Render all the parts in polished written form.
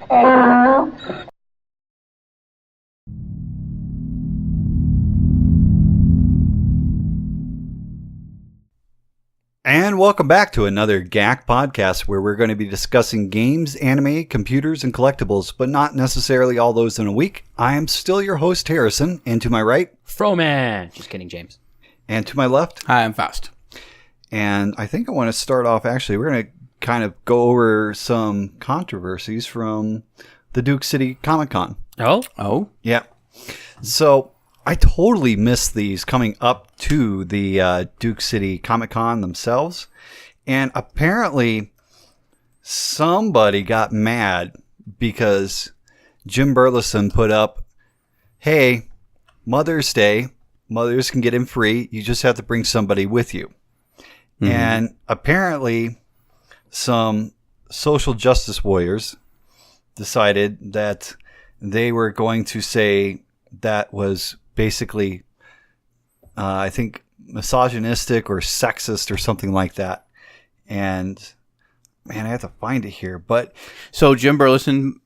And welcome back to another GACC podcast where we're going to be discussing games, anime, computers, and collectibles, but not necessarily all those in a week. I am still your host, Harrison, and to my right... Froman! Just kidding, James. And to my left... Hi, I'm Faust. And I think I want to start off, actually, we're going to kind of go over some controversies from the Duke City Comic Con. Oh? Yeah. So... I totally missed these coming up to the Duke City Comic Con themselves. And apparently somebody got mad because Jim Burleson put up, hey, Mother's Day, mothers can get in free. You just have to bring somebody with you. Mm-hmm. And apparently some social justice warriors decided that they were going to say that was basically, I think, misogynistic or sexist or something like that. And, man, I have to find it here. But so Jim Burleson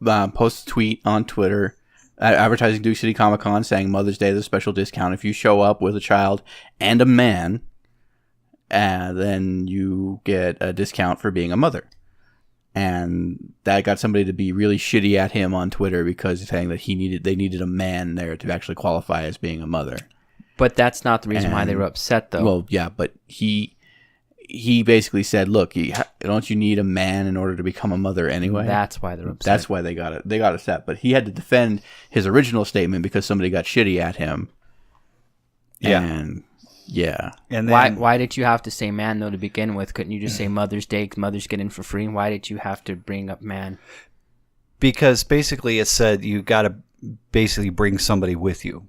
posts a tweet on Twitter advertising Duke City Comic Con saying Mother's Day is a special discount. If you show up with a child and a man, then you get a discount for being a mother. And that got somebody to be really shitty at him on Twitter because he's saying that they needed a man there to actually qualify as being a mother. But that's not the reason why they were upset, though. Well, yeah, but he basically said, "Look, don't you need a man in order to become a mother anyway?" That's why they're upset. That's why they got it. They got upset, but he had to defend his original statement because somebody got shitty at him. Yeah. And yeah. And then, why did you have to say man, though, to begin with? Couldn't you just say Mother's Day, mothers get in for free? Why did you have to bring up man? Because basically it said you got to basically bring somebody with you.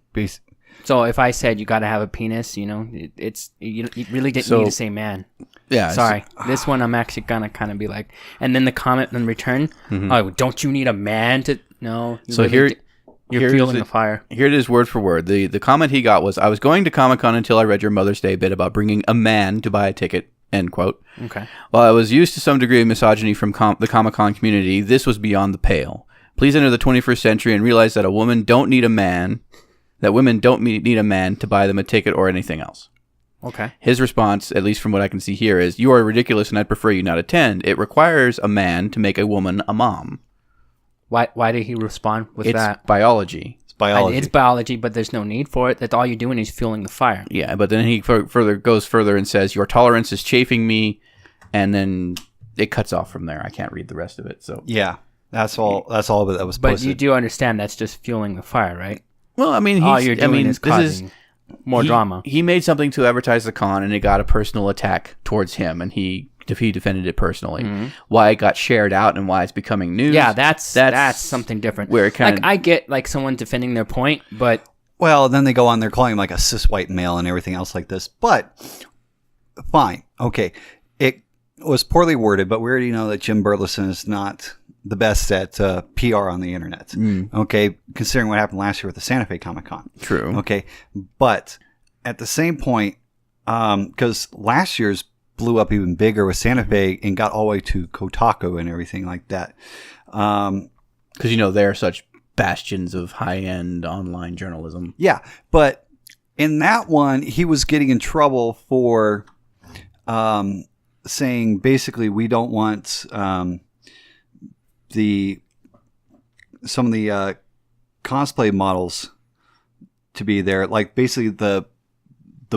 So if I said you got to have a penis, you really didn't need to say man. Yeah. Sorry. This one I'm actually going to kind of be like, and then the comment in return, oh, don't you need a man to... No. So here... You're fueling the fire. Here it is word for word. The comment he got was, I was going to Comic-Con until I read your Mother's Day bit about bringing a man to buy a ticket, end quote. Okay. While I was used to some degree of misogyny from the Comic-Con community, this was beyond the pale. Please enter the 21st century and realize that women don't need a man to buy them a ticket or anything else. Okay. His response, at least from what I can see here, is, you are ridiculous and I'd prefer you not attend. It requires a man to make a woman a mom. Why did he respond with that? It's biology. It's biology, but there's no need for it. That's all you're doing is fueling the fire. Yeah, but then he goes further and says, your tolerance is chafing me, and then it cuts off from there. I can't read the rest of it. So yeah, that's all that was posted. But you do understand that's just fueling the fire, right? Well, I mean, all you're doing is causing more drama. He made something to advertise the con, and it got a personal attack towards him, and he defended it personally. Mm-hmm. Why it got shared out and why it's becoming news. Yeah, that's something different. Where it kind of, I get like someone defending their point, but then they go on, they're calling him like a cis white male and everything else like this. But fine, okay, it was poorly worded, but we already know that Jim Burleson is not the best at PR on the internet. Okay, considering what happened last year with the Santa Fe Comic Con. True. Okay, but at the same point, because last year's blew up even bigger with Santa Fe and got all the way to Kotaku and everything like that. Because, they're such bastions of high-end online journalism. Yeah, but in that one, he was getting in trouble for saying basically we don't want some of the cosplay models to be there. Like basically the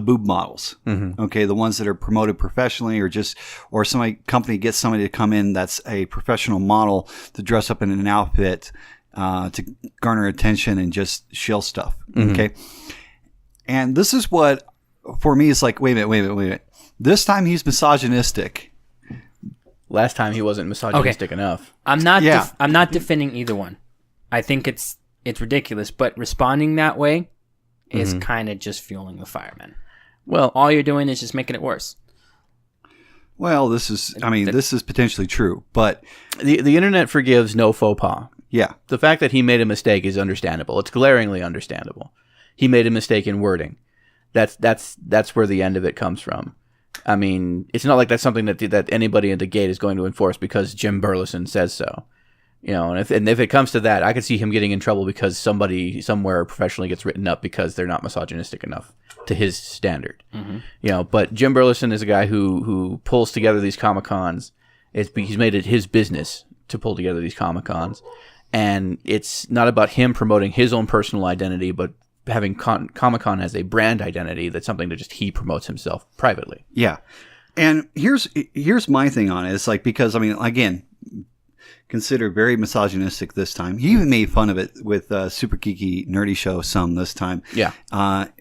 boob models, okay, the ones that are promoted professionally, or some company gets somebody to come in that's a professional model to dress up in an outfit to garner attention and just shill stuff, okay. And this is what, for me, is like, wait a minute. This time he's misogynistic. Last time he wasn't misogynistic enough. I'm not defending either one. I think it's ridiculous, but responding that way is kind of just fueling the fire, man. Well, all you're doing is just making it worse. Well, this is potentially true, but the internet forgives no faux pas. Yeah. The fact that he made a mistake is understandable. It's glaringly understandable. He made a mistake in wording. That's where the end of it comes from. I mean, it's not like that's something that anybody at the gate is going to enforce because Jim Burleson says so. And if it comes to that, I could see him getting in trouble because somebody somewhere professionally gets written up because they're not misogynistic enough to his standard. But Jim Burleson is a guy who pulls together these Comic-Cons. He's made it his business to pull together these Comic-Cons, and it's not about him promoting his own personal identity, but having Comic-Con as a brand identity. That's something that just he promotes himself privately. Yeah, and here's my thing on it. It's like, because I mean, again, considered very misogynistic this time. He even made fun of it with Super Geeky Nerdy Show some this time. Yeah. And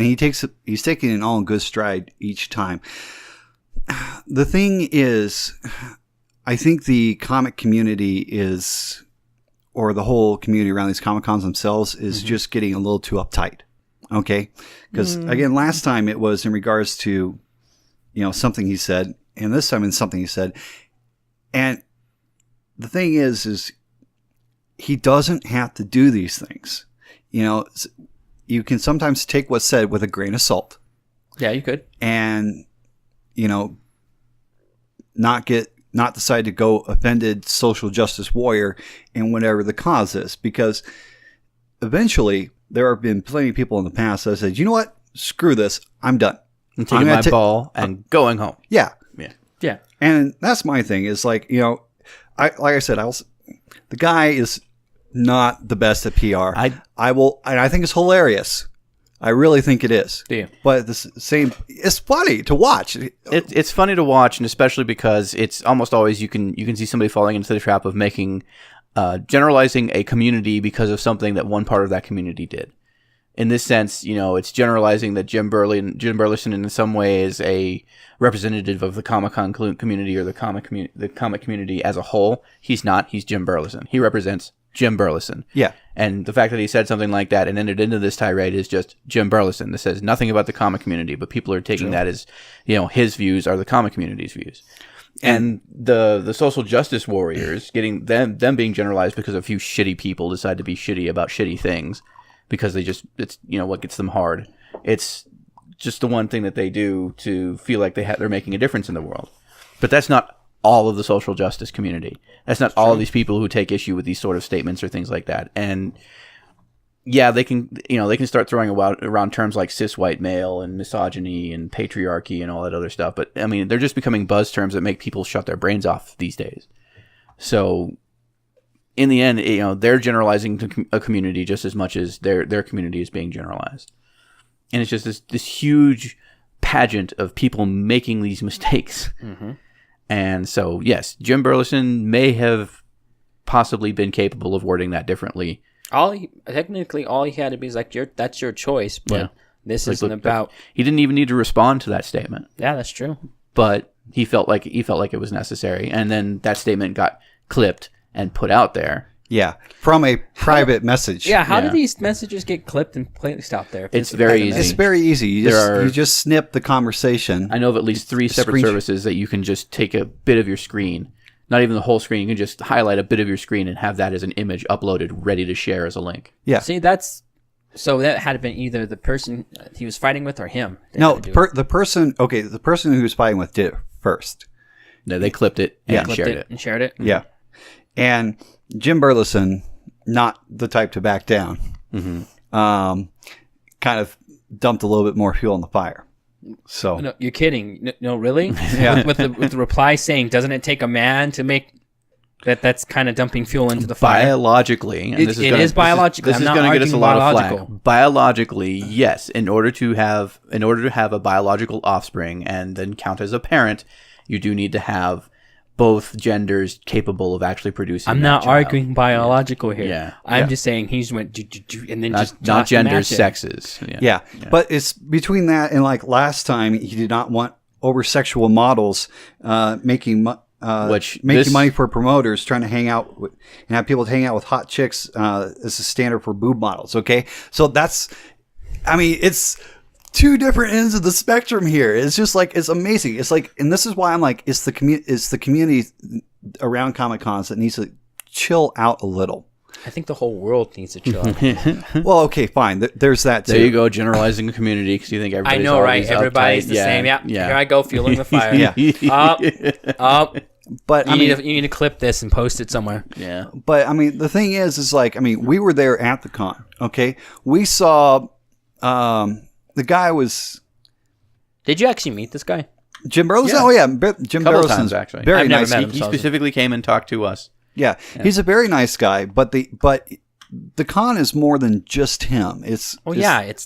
he's taking it all in good stride each time. The thing is, I think the comic community or the whole community around these Comic-Cons themselves is just getting a little too uptight. Okay? Because again, last time it was in regards to, something he said, and this time it's something he said. And the thing is he doesn't have to do these things. You can sometimes take what's said with a grain of salt. Yeah, you could. And, not decide to go offended social justice warrior in whatever the cause is. Because eventually there have been plenty of people in the past that said, you know what? Screw this. I'm done. I'm taking my ball and going home. Yeah. Yeah. And that's my thing is like, like I said, the guy is not the best at PR. I think it's hilarious. I really think it is. Yeah. But at the same, it's funny to watch. It's funny to watch, and especially because it's almost always you can see somebody falling into the trap of making generalizing a community because of something that one part of that community did. In this sense, it's generalizing that Jim Burleson in some way is a representative of the Comic-Con community or the comic community as a whole. He's not. He's Jim Burleson. He represents Jim Burleson. Yeah. And the fact that he said something like that and entered into this tirade is just Jim Burleson. This says nothing about the comic community, but people are taking that as, his views are the comic community's views. And the social justice warriors, getting them being generalized because a few shitty people decide to be shitty about shitty things because it's what gets them hard. It's just the one thing that they do to feel like they're making a difference in the world. But that's not all of the social justice community. That's not all of these people who take issue with these sort of statements or things like that. And yeah, they can start throwing around terms like cis white male and misogyny and patriarchy and all that other stuff. But I mean, they're just becoming buzz terms that make people shut their brains off these days. So in the end, they're generalizing a community just as much as their community is being generalized. And it's just this huge pageant of people making these mistakes. Mm-hmm. And so, yes, Jim Burleson may have possibly been capable of wording that differently. All he had to be is like, that's your choice, but this isn't about. He didn't even need to respond to that statement. Yeah, that's true. But he felt like it was necessary, and then that statement got clipped and put out there. Yeah, from a private message. Yeah, how do these messages get clipped and placed out there? It's very easy. It's very easy. You just snip the conversation. I know of at least 3 separate services that you can just take a bit of your screen, not even the whole screen. You can just highlight a bit of your screen and have that as an image uploaded, ready to share as a link. Yeah. See, so that had been either the person he was fighting with or him. The person who was fighting with did it first. No, they clipped it and shared it. And shared it. Yeah. And Jim Burleson, not the type to back down, kind of dumped a little bit more fuel on the fire. So no, you're kidding? No, really? Yeah. with the reply saying, "Doesn't it take a man to make that?" That's kind of dumping fuel into the fire. Biologically, and it is biological. This is going to get us a lot of flack. Biologically, yes. In order to have a biological offspring and then count as a parent, you do need to have both genders capable of actually producing. I'm not arguing biological here. Yeah. I'm just saying he's went and then not genders, sexes. Yeah. But it's between that and like last time he did not want over sexual models making money for promoters, trying to hang out with, and have people hang out with hot chicks as a standard for boob models. Okay, so it's two different ends of the spectrum here. It's just like, it's amazing. It's like, and this is why I'm like, it's the community around Comic Cons that needs to chill out a little. I think the whole world needs to chill out. Well, okay, fine. There's that too. There you go, generalizing the community because you think everybody's I know, right? Everybody's uptight. the same. Yeah. Here I go, fueling the fire. But you need to clip this and post it somewhere. Yeah. But I mean, the thing is like, I mean, we were there at the con. Okay, we saw the guy was. Did you actually meet this guy? Jim Burleson? Yeah. Oh yeah, Jim Couple Burleson's times, actually. very I've never nice. met him. He specifically came and talked to us. Yeah, he's a very nice guy. But the con is more than just him. It's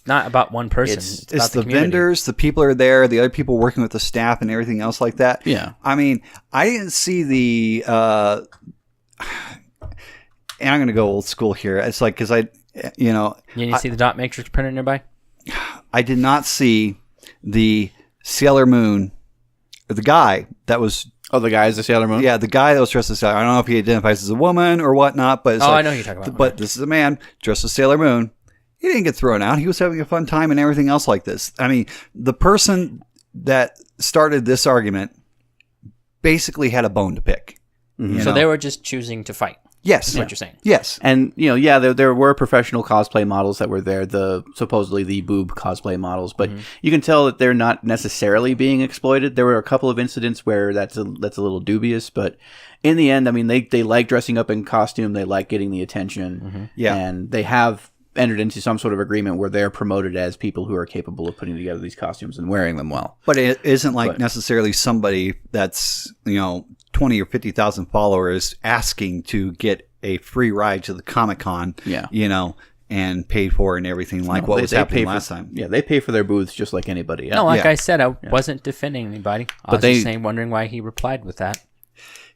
not about one person. It's about the community. vendors, the people are there, the other people working with the staff, and everything else like that. Yeah. I mean, I didn't see the. And I'm going to go old school here. It's like because You didn't see the dot matrix printer nearby? I did not see the Sailor Moon, the guy that was. Oh, the guy is the Sailor Moon? Yeah, the guy that was dressed as Sailor. I don't know if he identifies as a woman or whatnot, but I know who you're talking about. But this is a man dressed as Sailor Moon. He didn't get thrown out. He was having a fun time and everything else like this. I mean, the person that started this argument basically had a bone to pick. Mm-hmm. So they were just choosing to fight. Yes, That's what you're saying. Yes, And there were professional cosplay models that were there, supposedly the boob cosplay models, but you can tell that they're not necessarily being exploited. There were a couple of incidents where that's a little dubious, but in the end, I mean, they like dressing up in costume, they like getting the attention, and they have entered into some sort of agreement where they're promoted as people who are capable of putting together these costumes and wearing them well. But it isn't necessarily somebody that's 20 or 50,000 followers asking to get a free ride to the Comic-Con, and paid for and everything what was happening last time. Yeah, they pay for their booths just like anybody else. No, I said, I wasn't defending anybody. I was just wondering why he replied with that.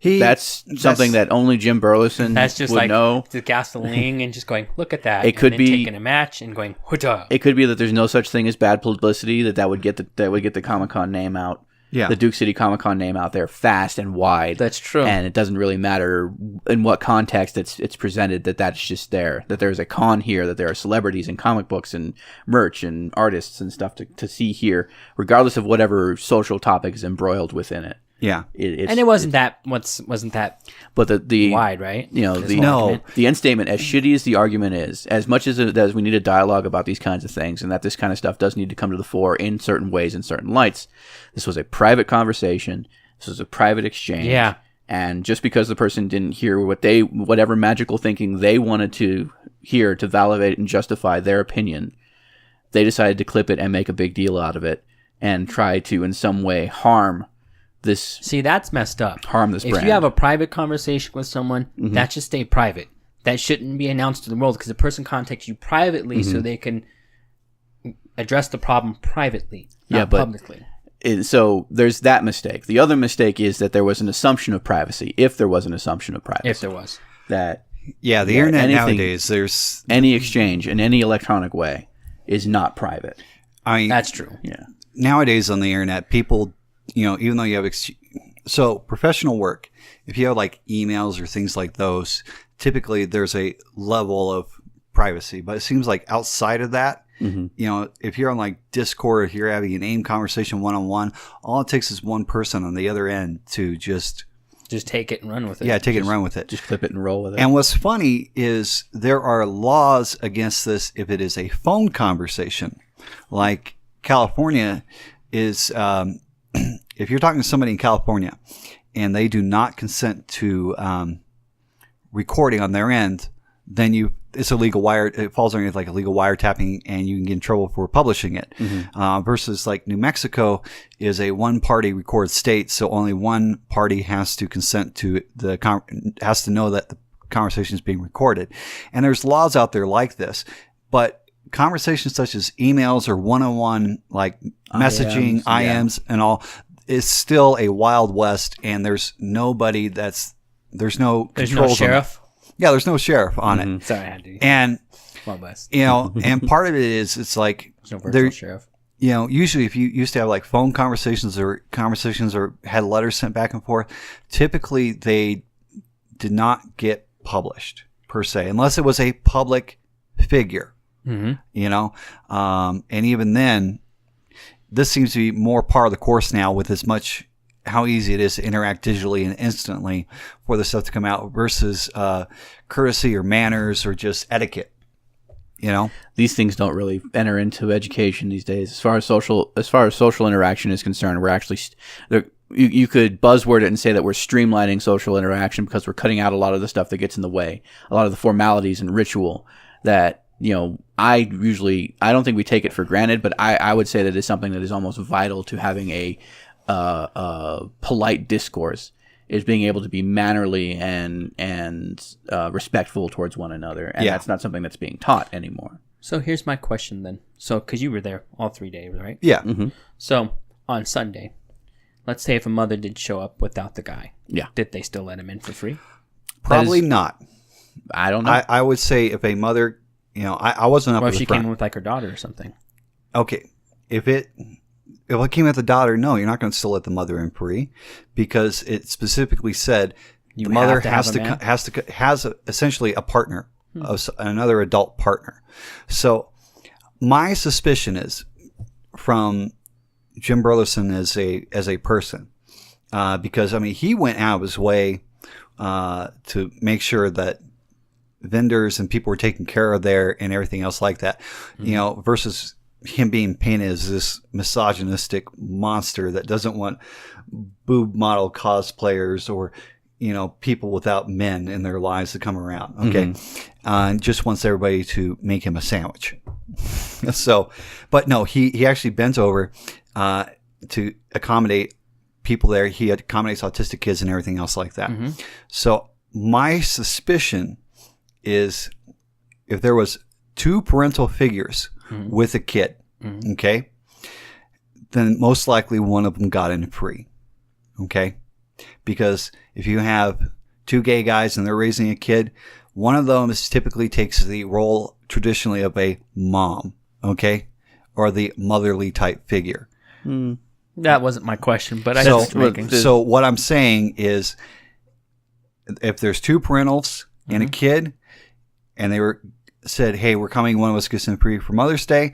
That's something that only Jim Burleson That's just would like know. the gasoline and just going, look at that. It could and then be taking a match and going, huta. It could be that there's no such thing as bad publicity that would get the Comic-Con name out. Yeah. The Duke City Comic-Con name out there fast and wide. That's true. And it doesn't really matter in what context it's presented that's just there. That there's a con here, that there are celebrities and comic books and merch and artists and stuff to see here, regardless of whatever social topic is embroiled within it. Yeah. And it wasn't that But the wide, right? The end statement, as shitty as the argument is, as much as we need a dialogue about these kinds of things, and that this kind of stuff does need to come to the fore in certain ways, in certain lights, this was a private conversation. This was a private exchange. Yeah. And just because the person didn't hear whatever magical thinking they wanted to hear to validate and justify their opinion, they decided to clip it and make a big deal out of it and try to, in some way, harm this. See, that's messed up. Harm this brand. If you have a private conversation with someone, that should stay private. That shouldn't be announced to the world because the person contacts you privately so they can address the problem privately, not publicly. So there's that mistake. The other mistake is that there was an assumption of privacy. If there was an assumption of privacy. If there was. The internet nowadays, there's any exchange in any electronic way is not private. I mean, that's true. Yeah. Nowadays on the internet, people, even though you have so professional work, if you have like emails or things like those, typically there's a level of privacy. But it seems like outside of that, if you're on like Discord or if you're having an AIM conversation one-on-one, all it takes is one person on the other end to just take it and run with it. Yeah, take it and run with it. Just clip it and roll with it. And what's funny is there are laws against this if it is a phone conversation. Like California is, if you're talking to somebody in California and they do not consent to recording on their end, then it's illegal it falls under like illegal wiretapping and you can get in trouble for publishing it. Versus like New Mexico is a one-party record state, so only one party has to consent to has to know that the conversation is being recorded. And there's laws out there like this, but conversations such as emails or one-on-one like messaging, IMs and all is still a wild west, and there's nobody there's no controls. Sheriff. Yeah, there's no sheriff on it. Sorry, I had to. And Wild West. and part of it is it's like there's no virtual sheriff. Usually if you used to have like phone conversations or had letters sent back and forth, typically they did not get published per se, unless it was a public figure. And even then, this seems to be more par of the course now with as much how easy it is to interact digitally and instantly for the stuff to come out versus courtesy or manners or just etiquette. These things don't really enter into education these days. As far as social interaction is concerned, we're actually you could buzzword it and say that we're streamlining social interaction because we're cutting out a lot of the stuff that gets in the way, a lot of the formalities and ritual that, I don't think we take it for granted, but I would say that it's something that is almost vital to having a polite discourse, is being able to be mannerly and respectful towards one another. And that's not something that's being taught anymore. So here's my question then. So, because you were there all 3 days, right? Yeah. Mm-hmm. So on Sunday, let's say if a mother did show up without the guy. Yeah. Did they still let him in for free? Probably not. I don't know. I would say if a mother, I wasn't up Or with if she the front. came in with like her daughter or something. Okay. If it came with the daughter, no, you're not going to still let the mother in free, because it specifically said the mother has essentially a partner, another adult partner. So my suspicion is from Jim Burleson as a person, because he went out of his way to make sure that vendors and people were taken care of there and everything else like that, versus him being painted as this misogynistic monster that doesn't want boob model cosplayers or, people without men in their lives to come around. Okay. And just wants everybody to make him a sandwich. So, but no, he actually bent over, to accommodate people there. He accommodates autistic kids and everything else like that. Mm-hmm. So my suspicion is if there was 2 parental figures with a kid, okay, then most likely one of them got in free, okay? Because if you have 2 gay guys and they're raising a kid, one of them typically takes the role traditionally of a mom, okay, or the motherly type figure. That wasn't my question, but I know what you're making. So what I'm saying is, if there's 2 parentals and a kid, and they said, hey, we're coming, one of us gets in free for Mother's Day,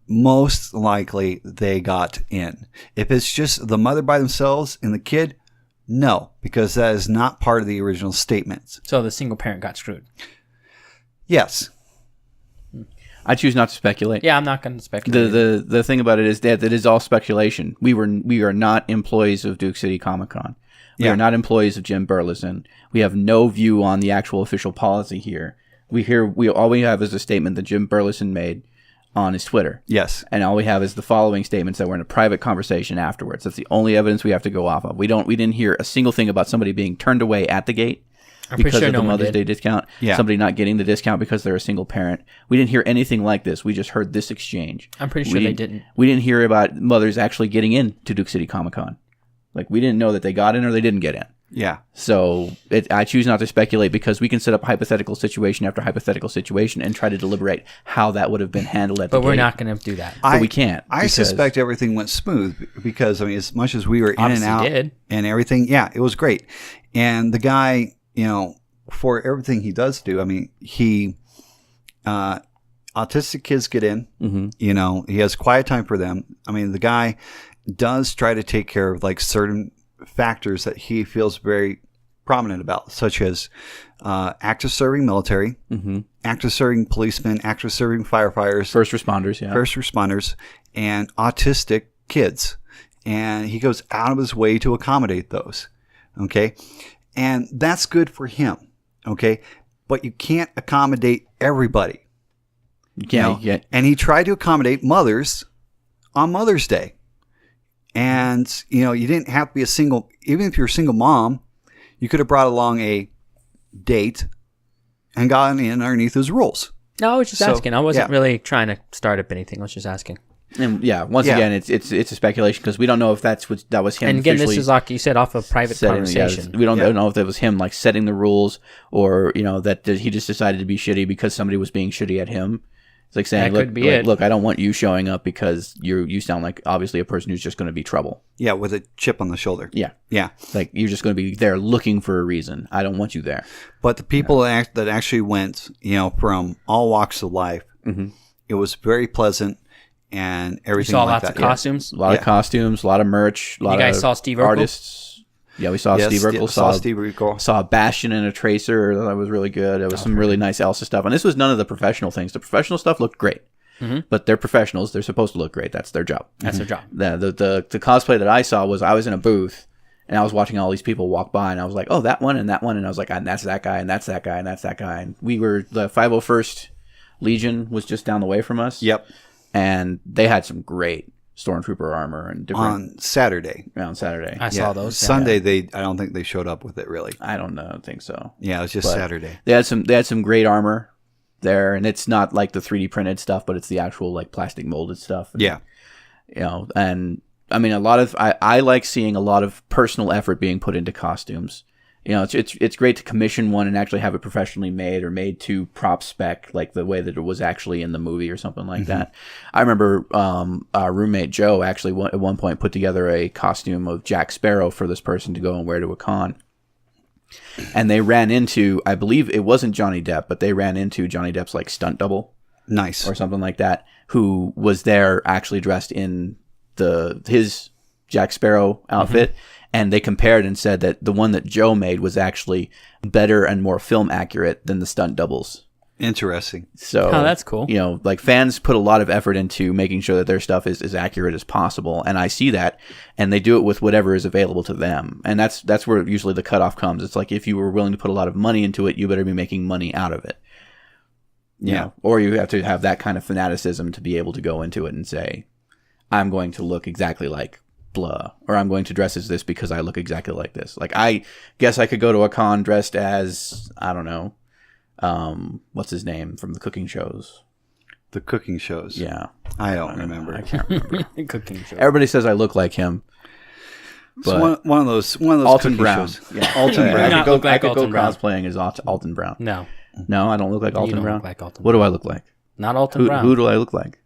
most likely they got in. If it's just the mother by themselves and the kid, no, because that is not part of the original statements. So the single parent got screwed. Yes. I choose not to speculate. Yeah, I'm not going to speculate. The thing about it is that it is all speculation. We are not employees of Duke City Comic Con. We are not employees of Jim Burleson. We have no view on the actual official policy here. All we have is a statement that Jim Burleson made on his Twitter. Yes. And all we have is the following statements that were in a private conversation afterwards. That's the only evidence we have to go off of. We didn't hear a single thing about somebody being turned away at the gate because of the Mother's Day discount. Yeah. Somebody not getting the discount because they're a single parent. We didn't hear anything like this. We just heard this exchange. I'm pretty sure they didn't. We didn't hear about mothers actually getting in to Duke City Comic Con. Like, we didn't know that they got in or they didn't get in. Yeah. So I choose not to speculate, because we can set up hypothetical situation after hypothetical situation and try to deliberate how that would have been handled at the gate. But we're not going to do that. But we can't. I suspect everything went smooth because, as much as we were in and out and everything, it was great. And the guy, for everything he does do, he autistic kids get in, he has quiet time for them. The guy does try to take care of certain factors that he feels very prominent about, such as active serving military, active serving policemen, active serving firefighters, first responders, and autistic kids. And he goes out of his way to accommodate those. Okay. And that's good for him. Okay. But you can't accommodate everybody. Yeah. And he tried to accommodate mothers on Mother's Day. And, you didn't have to be even if you're a single mom, you could have brought along a date and gotten in underneath his rules. No, I was just asking. I wasn't really trying to start up anything. I was just asking. And once again, it's a speculation because we don't know if that was him. And again, this is like you said, off a private conversation. We don't know if that was him setting the rules, or that he just decided to be shitty because somebody was being shitty at him. It's like saying, look, I don't want you showing up because you sound like obviously a person who's just going to be trouble. Yeah, with a chip on the shoulder. Yeah. Yeah. Like, you're just going to be there looking for a reason. I don't want you there. But the people that actually went, from all walks of life, it was very pleasant and everything like that. You saw lots of costumes? A lot of costumes, a lot of merch, a lot of You guys saw Steve Urkel? Artists. Yeah, we saw Steve Urkel. Saw Steve Urkel. Saw a Bastion and a Tracer. That was really good. There was some really nice Elsa stuff. And this was none of the professional things. The professional stuff looked great. But they're professionals. They're supposed to look great. That's their job. That's their job. The cosplay that I saw was I was in a booth And I was watching all these people walk by, and I was like, oh, that one, and I was like, and that's that guy, and that's that guy, and that's that guy. And the 501st Legion was just down the way from us. Yep. And they had some great Stormtrooper armor and different on Saturday. I saw those. Sunday, I don't think they showed up with it really. I don't think so. Yeah, it was just Saturday. They had some great armor there, and it's not like the 3D printed stuff, but it's the actual like plastic molded stuff. Yeah. And I mean, I like seeing a lot of personal effort being put into costumes. It's great to commission one and actually have it professionally made or made to prop spec, like the way that it was actually in the movie or something like that. I remember our roommate Joe actually at one point put together a costume of Jack Sparrow for this person to go and wear to a con. And they ran into, I believe it wasn't Johnny Depp, but they ran into Johnny Depp's like stunt double. Nice. Or something like that, who was there actually dressed in his Jack Sparrow outfit. And they compared and said that the one that Joe made was actually better and more film accurate than the stunt doubles. Interesting. So, that's cool. Like fans put a lot of effort into making sure that their stuff is as accurate as possible. And I see that, and they do it with whatever is available to them. And that's where usually the cutoff comes. It's like if you were willing to put a lot of money into it, you better be making money out of it. Or you have to have that kind of fanaticism to be able to go into it and say, I'm going to look exactly like blah, or I'm going to dress as this because I look exactly like this. Like, I guess I could go to a con dressed as, I don't know, what's his name from the cooking shows? The cooking shows. Yeah. I don't remember. I can't remember. Cooking shows. Everybody says I look like him. But one of those Alton cooking Brown. shows. Yeah. Alton Brown. I could go cosplaying as Alton Brown. No, I don't look like Alton don't Brown. look like Alton What do I look like? not Alton Brown. Who do I look like?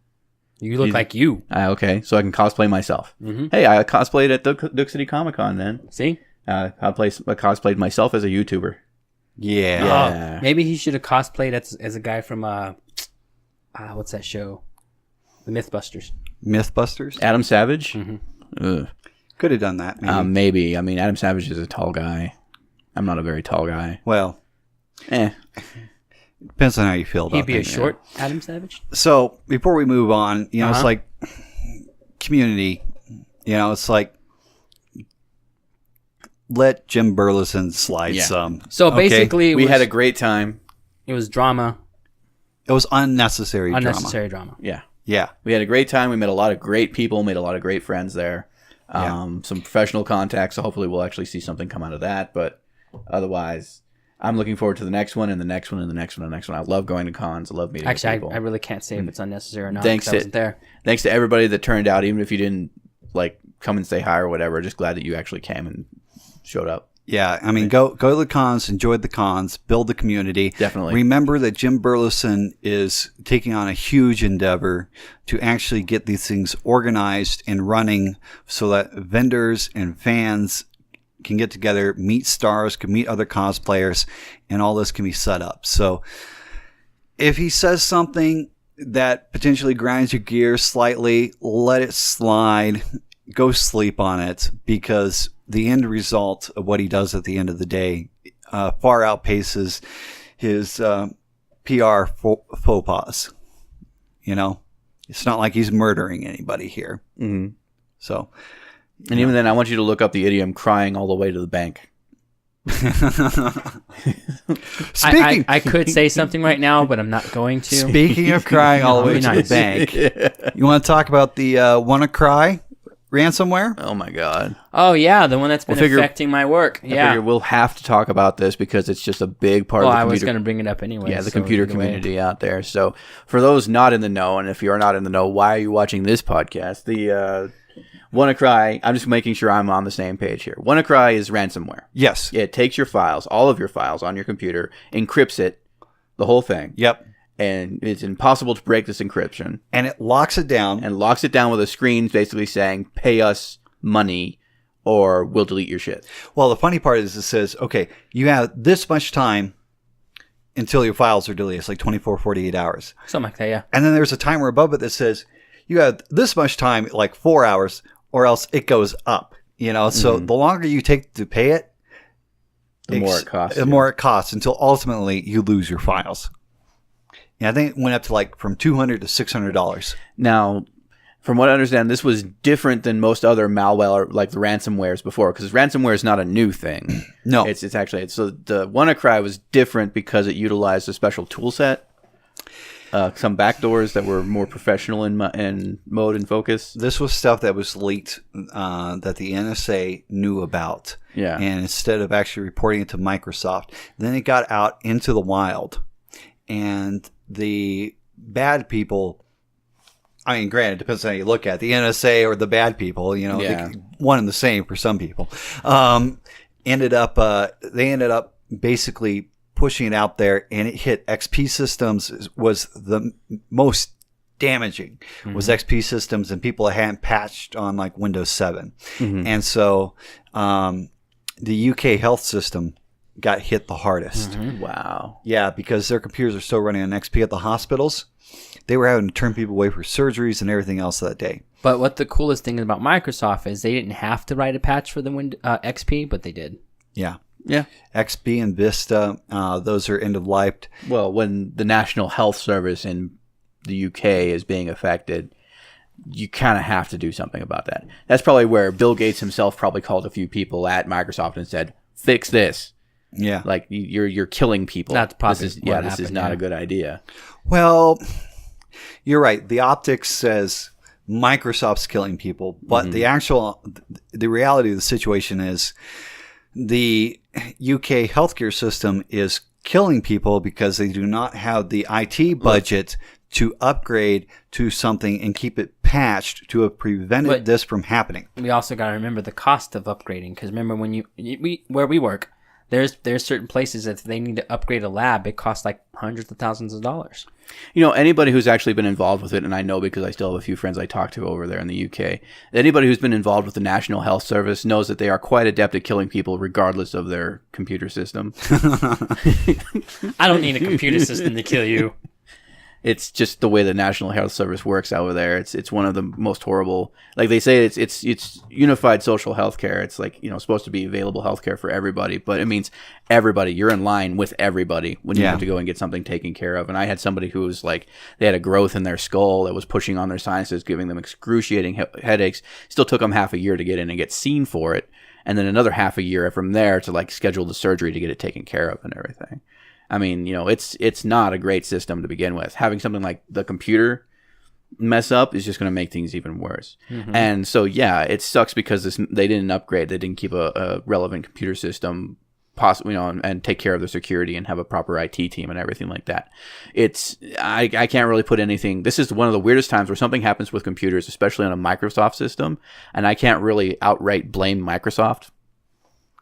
You look like you. Okay, so I can cosplay myself. Mm-hmm. Hey, I cosplayed at the Duke City Comic Con then. See? I cosplayed myself as a YouTuber. Yeah. Oh, maybe he should have cosplayed as a guy from what's that show? The Mythbusters. Mythbusters? Adam Savage? Mm-hmm. Could have done that. Maybe. Maybe. I mean, Adam Savage is a tall guy. I'm not a very tall guy. Well, depends on how you feel about He'd be things. a short Adam Savage? So, before we move on, it's like community. It's like let Jim Burleson slide some. So, basically, we had a great time. It was drama. It was unnecessary drama. Yeah. Yeah. We had a great time. We met a lot of great people, made a lot of great friends there. Some professional contacts, so hopefully we'll actually see something come out of that. But otherwise, I'm looking forward to the next one and the next one and the next one and the next one. I love going to cons. I love meeting people. I really can't say if it's unnecessary or not because I wasn't there. Thanks to everybody that turned out, even if you didn't come and say hi or whatever. Just glad that you actually came and showed up. Yeah, I mean, go to the cons, enjoy the cons, build the community. Definitely. Remember that Jim Burleson is taking on a huge endeavor to actually get these things organized and running so that vendors and fans can get together, meet stars, can meet other cosplayers, and all this can be set up. So if he says something that potentially grinds your gears slightly, let it slide. Go sleep on it, because the end result of what he does at the end of the day far outpaces his PR faux pas. It's not like he's murdering anybody here. Mm-hmm. So, and even then, I want you to look up the idiom "crying all the way to the bank." Speaking, I could say something right now, but I'm not going to. Speaking of crying all the way to the bank, you want to talk about the WannaCry ransomware? Oh my god! Oh yeah, the one that's been affecting my work. I figure we'll have to talk about this because it's just a big part of the computer. I was going to bring it up anyway. Yeah, the computer community out there. So for those not in the know, and if you're not in the know, why are you watching this podcast? The WannaCry, I'm just making sure I'm on the same page here. WannaCry is ransomware. Yes. It takes your files, all of your files on your computer, encrypts it, the whole thing. Yep. And it's impossible to break this encryption. And it locks it down. And locks it down with a screen basically saying, pay us money or we'll delete your shit. Well, the funny part is it says, okay, you have this much time until your files are deleted. It's like 24, 48 hours. Something like that, yeah. And then there's a timer above it that says, you have this much time, like 4 hours, or else it goes up. So the longer you take to pay it, the more it costs. The more it costs until ultimately you lose your files. Yeah, I think it went up to from $200 to $600. Now, From what I understand, this was different than most other malware, like the ransomwares before, because ransomware is not a new thing. No. It's actually, so the WannaCry was different because it utilized a special tool set. Some backdoors that were more professional in mode and focus. This was stuff that was leaked that the NSA knew about. Yeah. And instead of actually reporting it to Microsoft, then it got out into the wild. And the bad people, I mean, granted, it depends on how you look at it, the NSA or the bad people, one and the same for some people, ended up basically pushing it out there, and it hit XP systems. Was the most damaging was XP systems and people that hadn't patched on like Windows 7. And so the UK health system got hit the hardest. Wow. Yeah, because their computers are still running on XP at the hospitals. They were having to turn people away for surgeries and everything else that day. But what the coolest thing about Microsoft is they didn't have to write a patch for the XP, but they did. Yeah. Yeah. XP and Vista, those are end of life. Well, when the National Health Service in the UK is being affected, you kind of have to do something about that. That's probably where Bill Gates himself probably called a few people at Microsoft and said, "Fix this." Yeah. Like you're killing people. That's probably this is not a good idea. Well, you're right. The optics says Microsoft's killing people, but the reality of the situation is the UK healthcare system is killing people because they do not have the IT budget to upgrade to something and keep it patched to have prevented this from happening. We also got to remember the cost of upgrading, because remember when where we work, there's certain places that if they need to upgrade a lab, it costs like hundreds of thousands of dollars. Anybody who's actually been involved with it, and I know because I still have a few friends I talk to over there in the UK, anybody who's been involved with the National Health Service knows that they are quite adept at killing people regardless of their computer system. I don't need a computer system to kill you. It's just the way the National Health Service works over there. It's one of the most horrible. Like they say, it's unified social health care. It's like supposed to be available health care for everybody, but it means everybody. You're in line with everybody when you have to go and get something taken care of. And I had somebody who was like, they had a growth in their skull that was pushing on their sinuses, giving them excruciating headaches. Still took them half a year to get in and get seen for it, and then another half a year from there to like schedule the surgery to get it taken care of and everything. I mean, it's not a great system to begin with. Having something like the computer mess up is just going to make things even worse. And so, yeah, it sucks because they didn't upgrade. They didn't keep a relevant computer system, possibly, and take care of the security and have a proper IT team and everything like that. I can't really put anything. This is one of the weirdest times where something happens with computers, especially on a Microsoft system, and I can't really outright blame Microsoft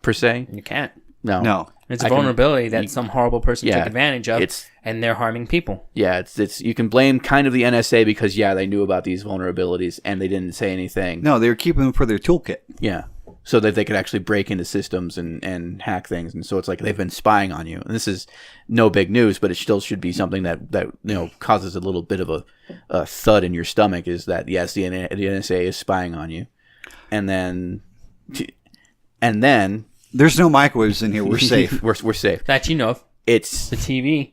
per se. You can't. No. It's a vulnerability that some horrible person took advantage of, and they're harming people. Yeah, it's you can blame kind of the NSA because they knew about these vulnerabilities and they didn't say anything. No, they were keeping them for their toolkit. Yeah, so that they could actually break into systems and hack things. And so it's like they've been spying on you. And this is no big news, but it still should be something that causes a little bit of a thud in your stomach. Is that yes, the NSA is spying on you, and then. There's no microwaves in here. We're safe. we're safe. That you know of. It's the TV.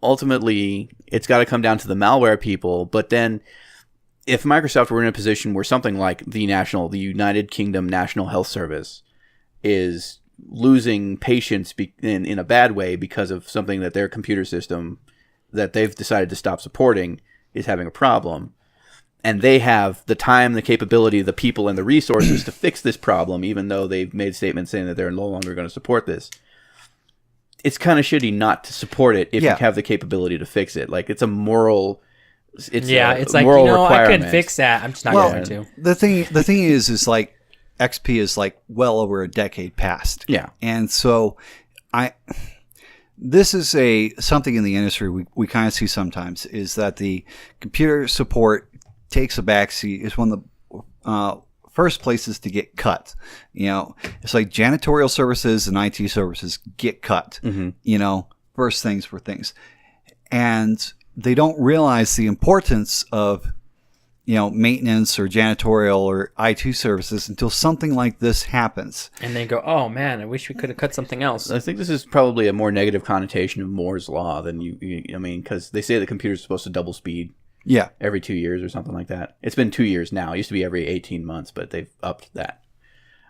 Ultimately, it's got to come down to the malware people. But then, if Microsoft were in a position where something like the United Kingdom National Health Service is losing patients in a bad way because of something that their computer system that they've decided to stop supporting is having a problem, and they have the time, the capability, the people, and the resources to fix this problem, even though they've made statements saying that they're no longer going to support this. It's kind of shitty not to support it if you have the capability to fix it. Like, it's a moral... It's like, I could fix that. I'm just not going to. The thing is like, XP is like well over a decade past. Yeah. And so this is something in the industry we kind of see sometimes, is that the computer support takes a backseat. Is one of the first places to get cut. It's like janitorial services and IT services get cut. First things for things, and they don't realize the importance of maintenance or janitorial or IT services until something like this happens. And they go, "Oh man, I wish we could have cut something else." I think this is probably a more negative connotation of Moore's law than because they say the computer's supposed to double speed. Yeah. Every 2 years or something like that. It's been 2 years now. It used to be every 18 months, but they've upped that.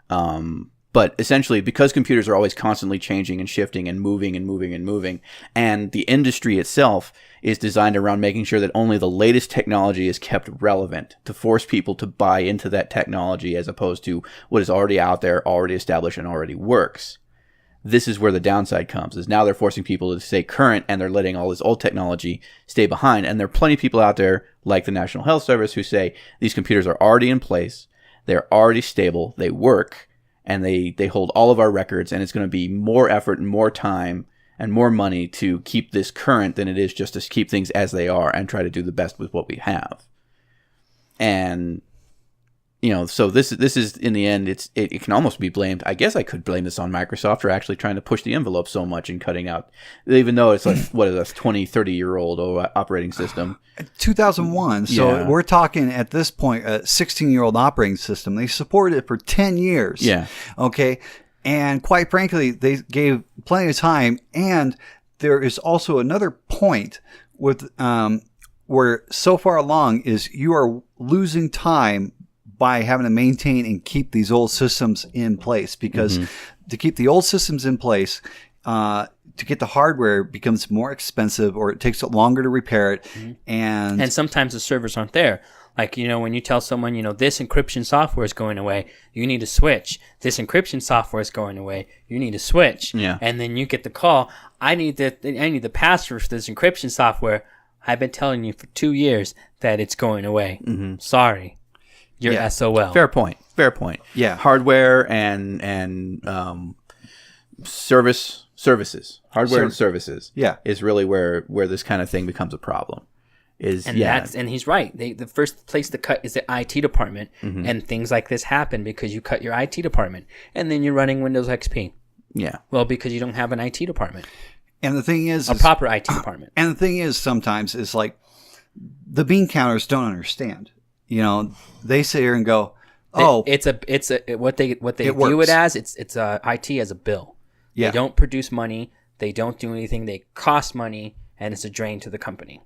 But essentially, because computers are always constantly changing and shifting and moving and moving and moving, and the industry itself is designed around making sure that only the latest technology is kept relevant to force people to buy into that technology as opposed to what is already out there, already established, and already works. This is where the downside comes, is now they're forcing people to stay current and they're letting all this old technology stay behind. And there are plenty of people out there, like the National Health Service, who say these computers are already in place, they're already stable, they work, and they hold all of our records, and it's going to be more effort and more time and more money to keep this current than it is just to keep things as they are and try to do the best with what we have. And so this is in the end, it can almost be blamed. I guess I could blame this on Microsoft for actually trying to push the envelope so much and cutting out, even though it's like what is a 20, 30-year-old operating system. 2001. So we're talking at this point a 16-year-old operating system. They supported it for 10 years. Yeah. Okay. And quite frankly, they gave plenty of time. And there is also another point with where so far along is you are losing time by having to maintain and keep these old systems in place, because to keep the old systems in place, to get the hardware becomes more expensive, or it takes longer to repair it. And sometimes the servers aren't there. Like, when you tell someone, this encryption software is going away, you need to switch. This encryption software is going away, you need to switch. Yeah. And then you get the call, I need the password for this encryption software. I've been telling you for 2 years that it's going away. Sorry. You're SOL. Fair point. Yeah. Hardware and services. Hardware and services. Yeah. Is really where this kind of thing becomes a problem. And he's right. The first place to cut is the IT department, and things like this happen because you cut your IT department, and then you're running Windows XP. Yeah. Well, because you don't have an IT department. And the thing is, a proper IT department. And the thing is, sometimes is like the bean counters don't understand. They sit here and go, "Oh, what they view it as. It's IT as a bill. Yeah. They don't produce money. They don't do anything. They cost money, and it's a drain to the company."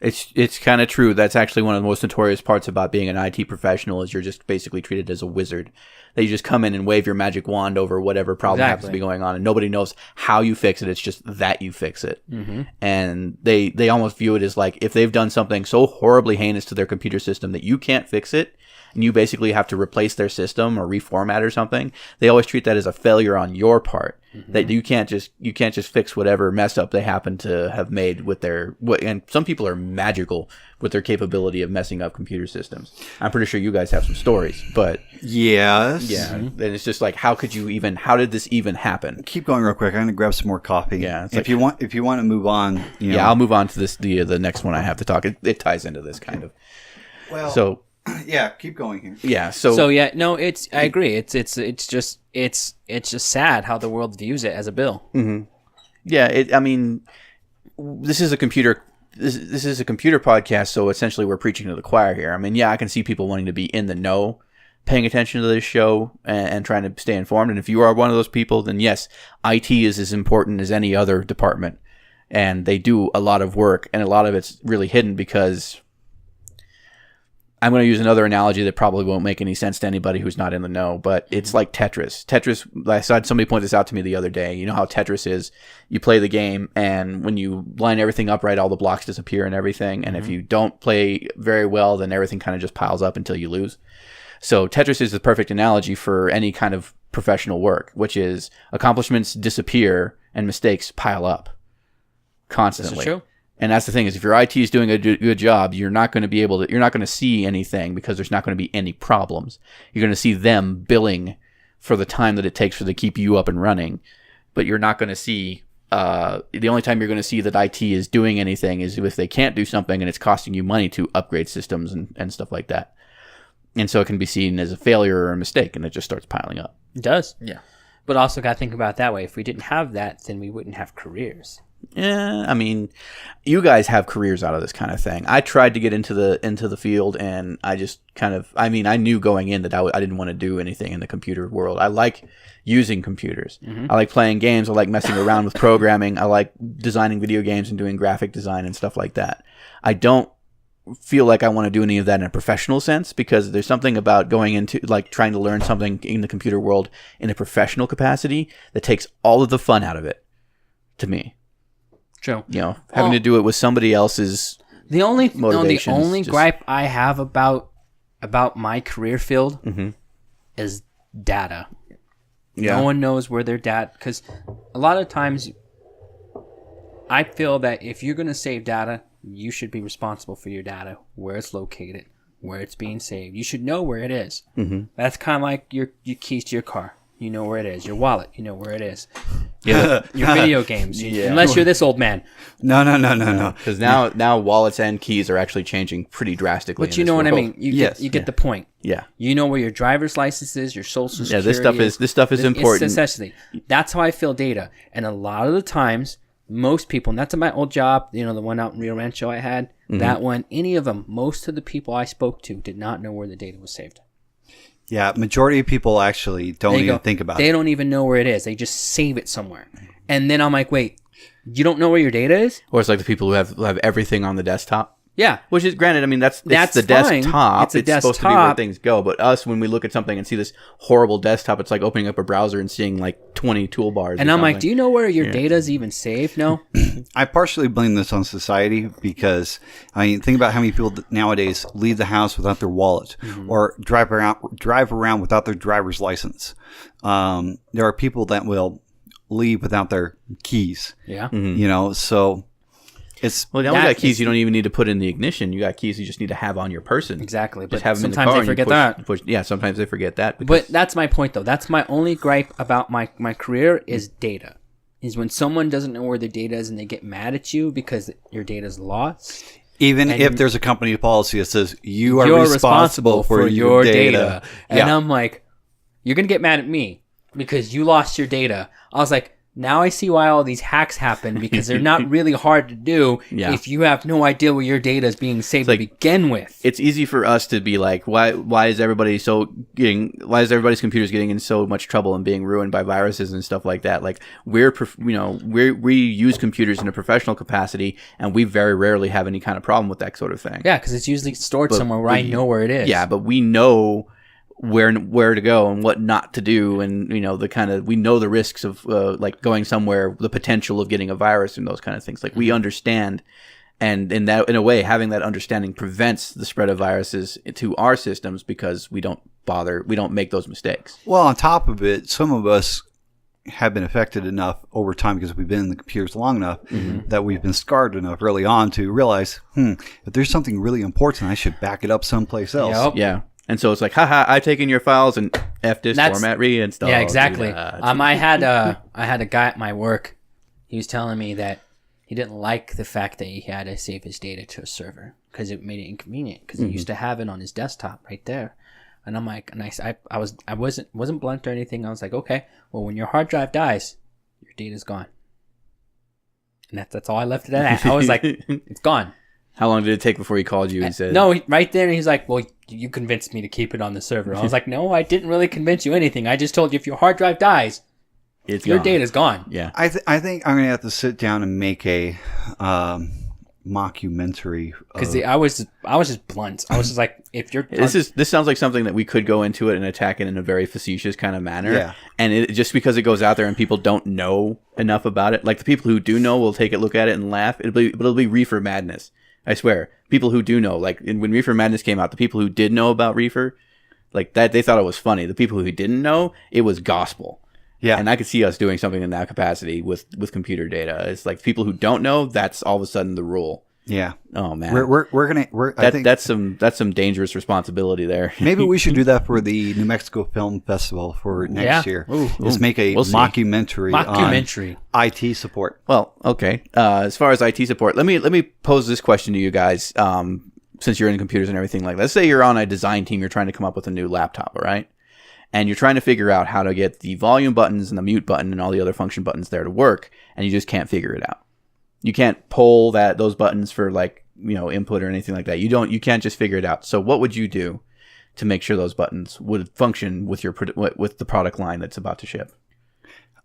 It's kind of true. That's actually one of the most notorious parts about being an IT professional, is you're just basically treated as a wizard. That you just come in and wave your magic wand over whatever problem happens to be going on, and nobody knows how you fix it. It's just that you fix it. And they almost view it as like, if they've done something so horribly heinous to their computer system that you can't fix it, and you basically have to replace their system or reformat or something, they always treat that as a failure on your part. That you can't just fix whatever mess up they happen to have made with and some people are magical with their capability of messing up computer systems. I'm pretty sure you guys have some stories, but yes. Yeah. And it's just like, how did this even happen? Keep going real quick. I'm going to grab some more coffee. Yeah. If you want to move on, I'll move on to the next one I have to talk. It ties into this kind of. Well, so yeah, keep going here. Yeah. I agree. It's just sad how the world views it as a bill. Yeah. This is a computer. This is a computer podcast, so essentially we're preaching to the choir here. I can see people wanting to be in the know, paying attention to this show, and trying to stay informed. And if you are one of those people, then yes, IT is as important as any other department, and they do a lot of work, and a lot of it's really hidden because I'm going to use another analogy that probably won't make any sense to anybody who's not in the know, but it's like Tetris. I had somebody point this out to me the other day. You know how Tetris is? You play the game, and when you line everything up right, all the blocks disappear and everything. And if you don't play very well, then everything kind of just piles up until you lose. So Tetris is the perfect analogy for any kind of professional work, which is accomplishments disappear and mistakes pile up constantly. This is true. And that's the thing, is if your IT is doing a good job, you're not going to see anything because there's not going to be any problems. You're going to see them billing for the time that it takes for them to keep you up and running. But you're not going to see, the only time you're going to see that IT is doing anything is if they can't do something and it's costing you money to upgrade systems and stuff like that. And so it can be seen as a failure or a mistake, and it just starts piling up. It does. Yeah. But also got to think about it that way. If we didn't have that, then we wouldn't have careers. Yeah, you guys have careers out of this kind of thing. I tried to get into the field, and I just I knew going in that I didn't want to do anything in the computer world. I like using computers. I like playing games. I like messing around with programming. I like designing video games and doing graphic design and stuff like that. I don't feel like I want to do any of that in a professional sense, because there's something about going into like trying to learn something in the computer world in a professional capacity that takes all of the fun out of it to me. True. You know, having to do it with somebody else's the only motivations, gripe I have about my career field mm-hmm. is data. Yeah. No one knows where their data, because a lot of times I feel that if you're going to save data, you should be responsible for your data, where it's located, where it's being saved. You should know where it is. Mm-hmm. That's kind of like your keys to your car. You know where it is. Your wallet, you know where it is. Yeah. Your video games, unless you're this old man. No. Because now wallets and keys are actually changing pretty drastically. But you know what I mean. You get the point. Yeah. You know where your driver's license is, your social security. Yeah, this stuff is important. It's necessity. That's how I feel data. And a lot of the times, most people, and that's at my old job, the one out in Rio Rancho I had, that one, any of them, most of the people I spoke to did not know where the data was saved. Yeah, majority of people actually don't even think about it. They don't even know where it is. They just save it somewhere. And then I'm like, wait, you don't know where your data is? Or it's like the people who have everything on the desktop. Yeah. Which is, granted, I mean, that's the fine. desktop. It's a supposed to be where things go. But us, when we look at something and see this horrible desktop, it's like opening up a browser and seeing like 20 toolbars. And I'm like, do you know where your data is even saved? No. I partially blame this on society because, I mean, think about how many people nowadays leave the house without their wallet or drive around without their driver's license. There are people that will leave without their keys. Yeah. So it's... Well, now you got keys you don't even need to put in the ignition. You got keys you just need to have on your person. Exactly. Just but have them in the sometimes car they forget that. Yeah, sometimes they forget that. But that's my point, though. That's my only gripe about my career is data. Is when someone doesn't know where their data is and they get mad at you because your data is lost. Even if there's a company policy that says you're responsible for your data. And I'm like, you're going to get mad at me because you lost your data. I was like, now I see why all these hacks happen, because they're not really hard to do if you have no idea where your data is being saved to begin with. It's easy for us to be like, why is everybody's computers getting in so much trouble and being ruined by viruses and stuff like that? Like we use computers in a professional capacity, and we very rarely have any kind of problem with that sort of thing. Yeah, because it's usually stored somewhere where I know where it is. Yeah, but we know where to go and what not to do, and we know the risks of like going somewhere, the potential of getting a virus and those kind of things. Like we understand, and in a way, having that understanding prevents the spread of viruses to our systems because we don't make those mistakes. Well, on top of it, some of us have been affected enough over time because we've been in the computers long enough that we've been scarred enough early on to realize, if there's something really important, I should back it up someplace else. Yep. Yeah. And so it's like, haha, I've taken your files and F this format reinstall. Yeah, exactly. I had a guy at my work. He was telling me that he didn't like the fact that he had to save his data to a server because it made it inconvenient because he used to have it on his desktop right there. And I'm like, and I wasn't blunt or anything. I was like, okay, well, when your hard drive dies, your data's gone. And that's all I left it at. I was like, it's gone. How long did it take before he called you and said... No, right there, he's like, well, you convinced me to keep it on the server. I was like, no, I didn't really convince you anything. I just told you if your hard drive dies, your data's gone. Yeah. I think I'm going to have to sit down and make a mockumentary. Because I was just blunt. I was just like, if you're... This sounds like something that we could go into it and attack it in a very facetious kind of manner. Yeah. And just because it goes out there and people don't know enough about it, like the people who do know will take a look at it and laugh. It'll be reefer madness. I swear, people who do know, like when Reefer Madness came out, the people who did know about Reefer, like that, they thought it was funny. The people who didn't know, it was gospel. Yeah. And I could see us doing something in that capacity with computer data. It's like people who don't know, that's all of a sudden the rule. Yeah. Oh man. I think that's some dangerous responsibility there. Maybe we should do that for the New Mexico Film Festival for next year. Is make a mockumentary on IT support. Well, okay. As far as IT support, let me pose this question to you guys. Since you're in computers and everything like that. Let's say you're on a design team, you're trying to come up with a new laptop, all right? And you're trying to figure out how to get the volume buttons and the mute button and all the other function buttons there to work, and you just can't figure it out. You can't pull those buttons for input or anything like that. You can't just figure it out. So what would you do to make sure those buttons would function with the product line that's about to ship?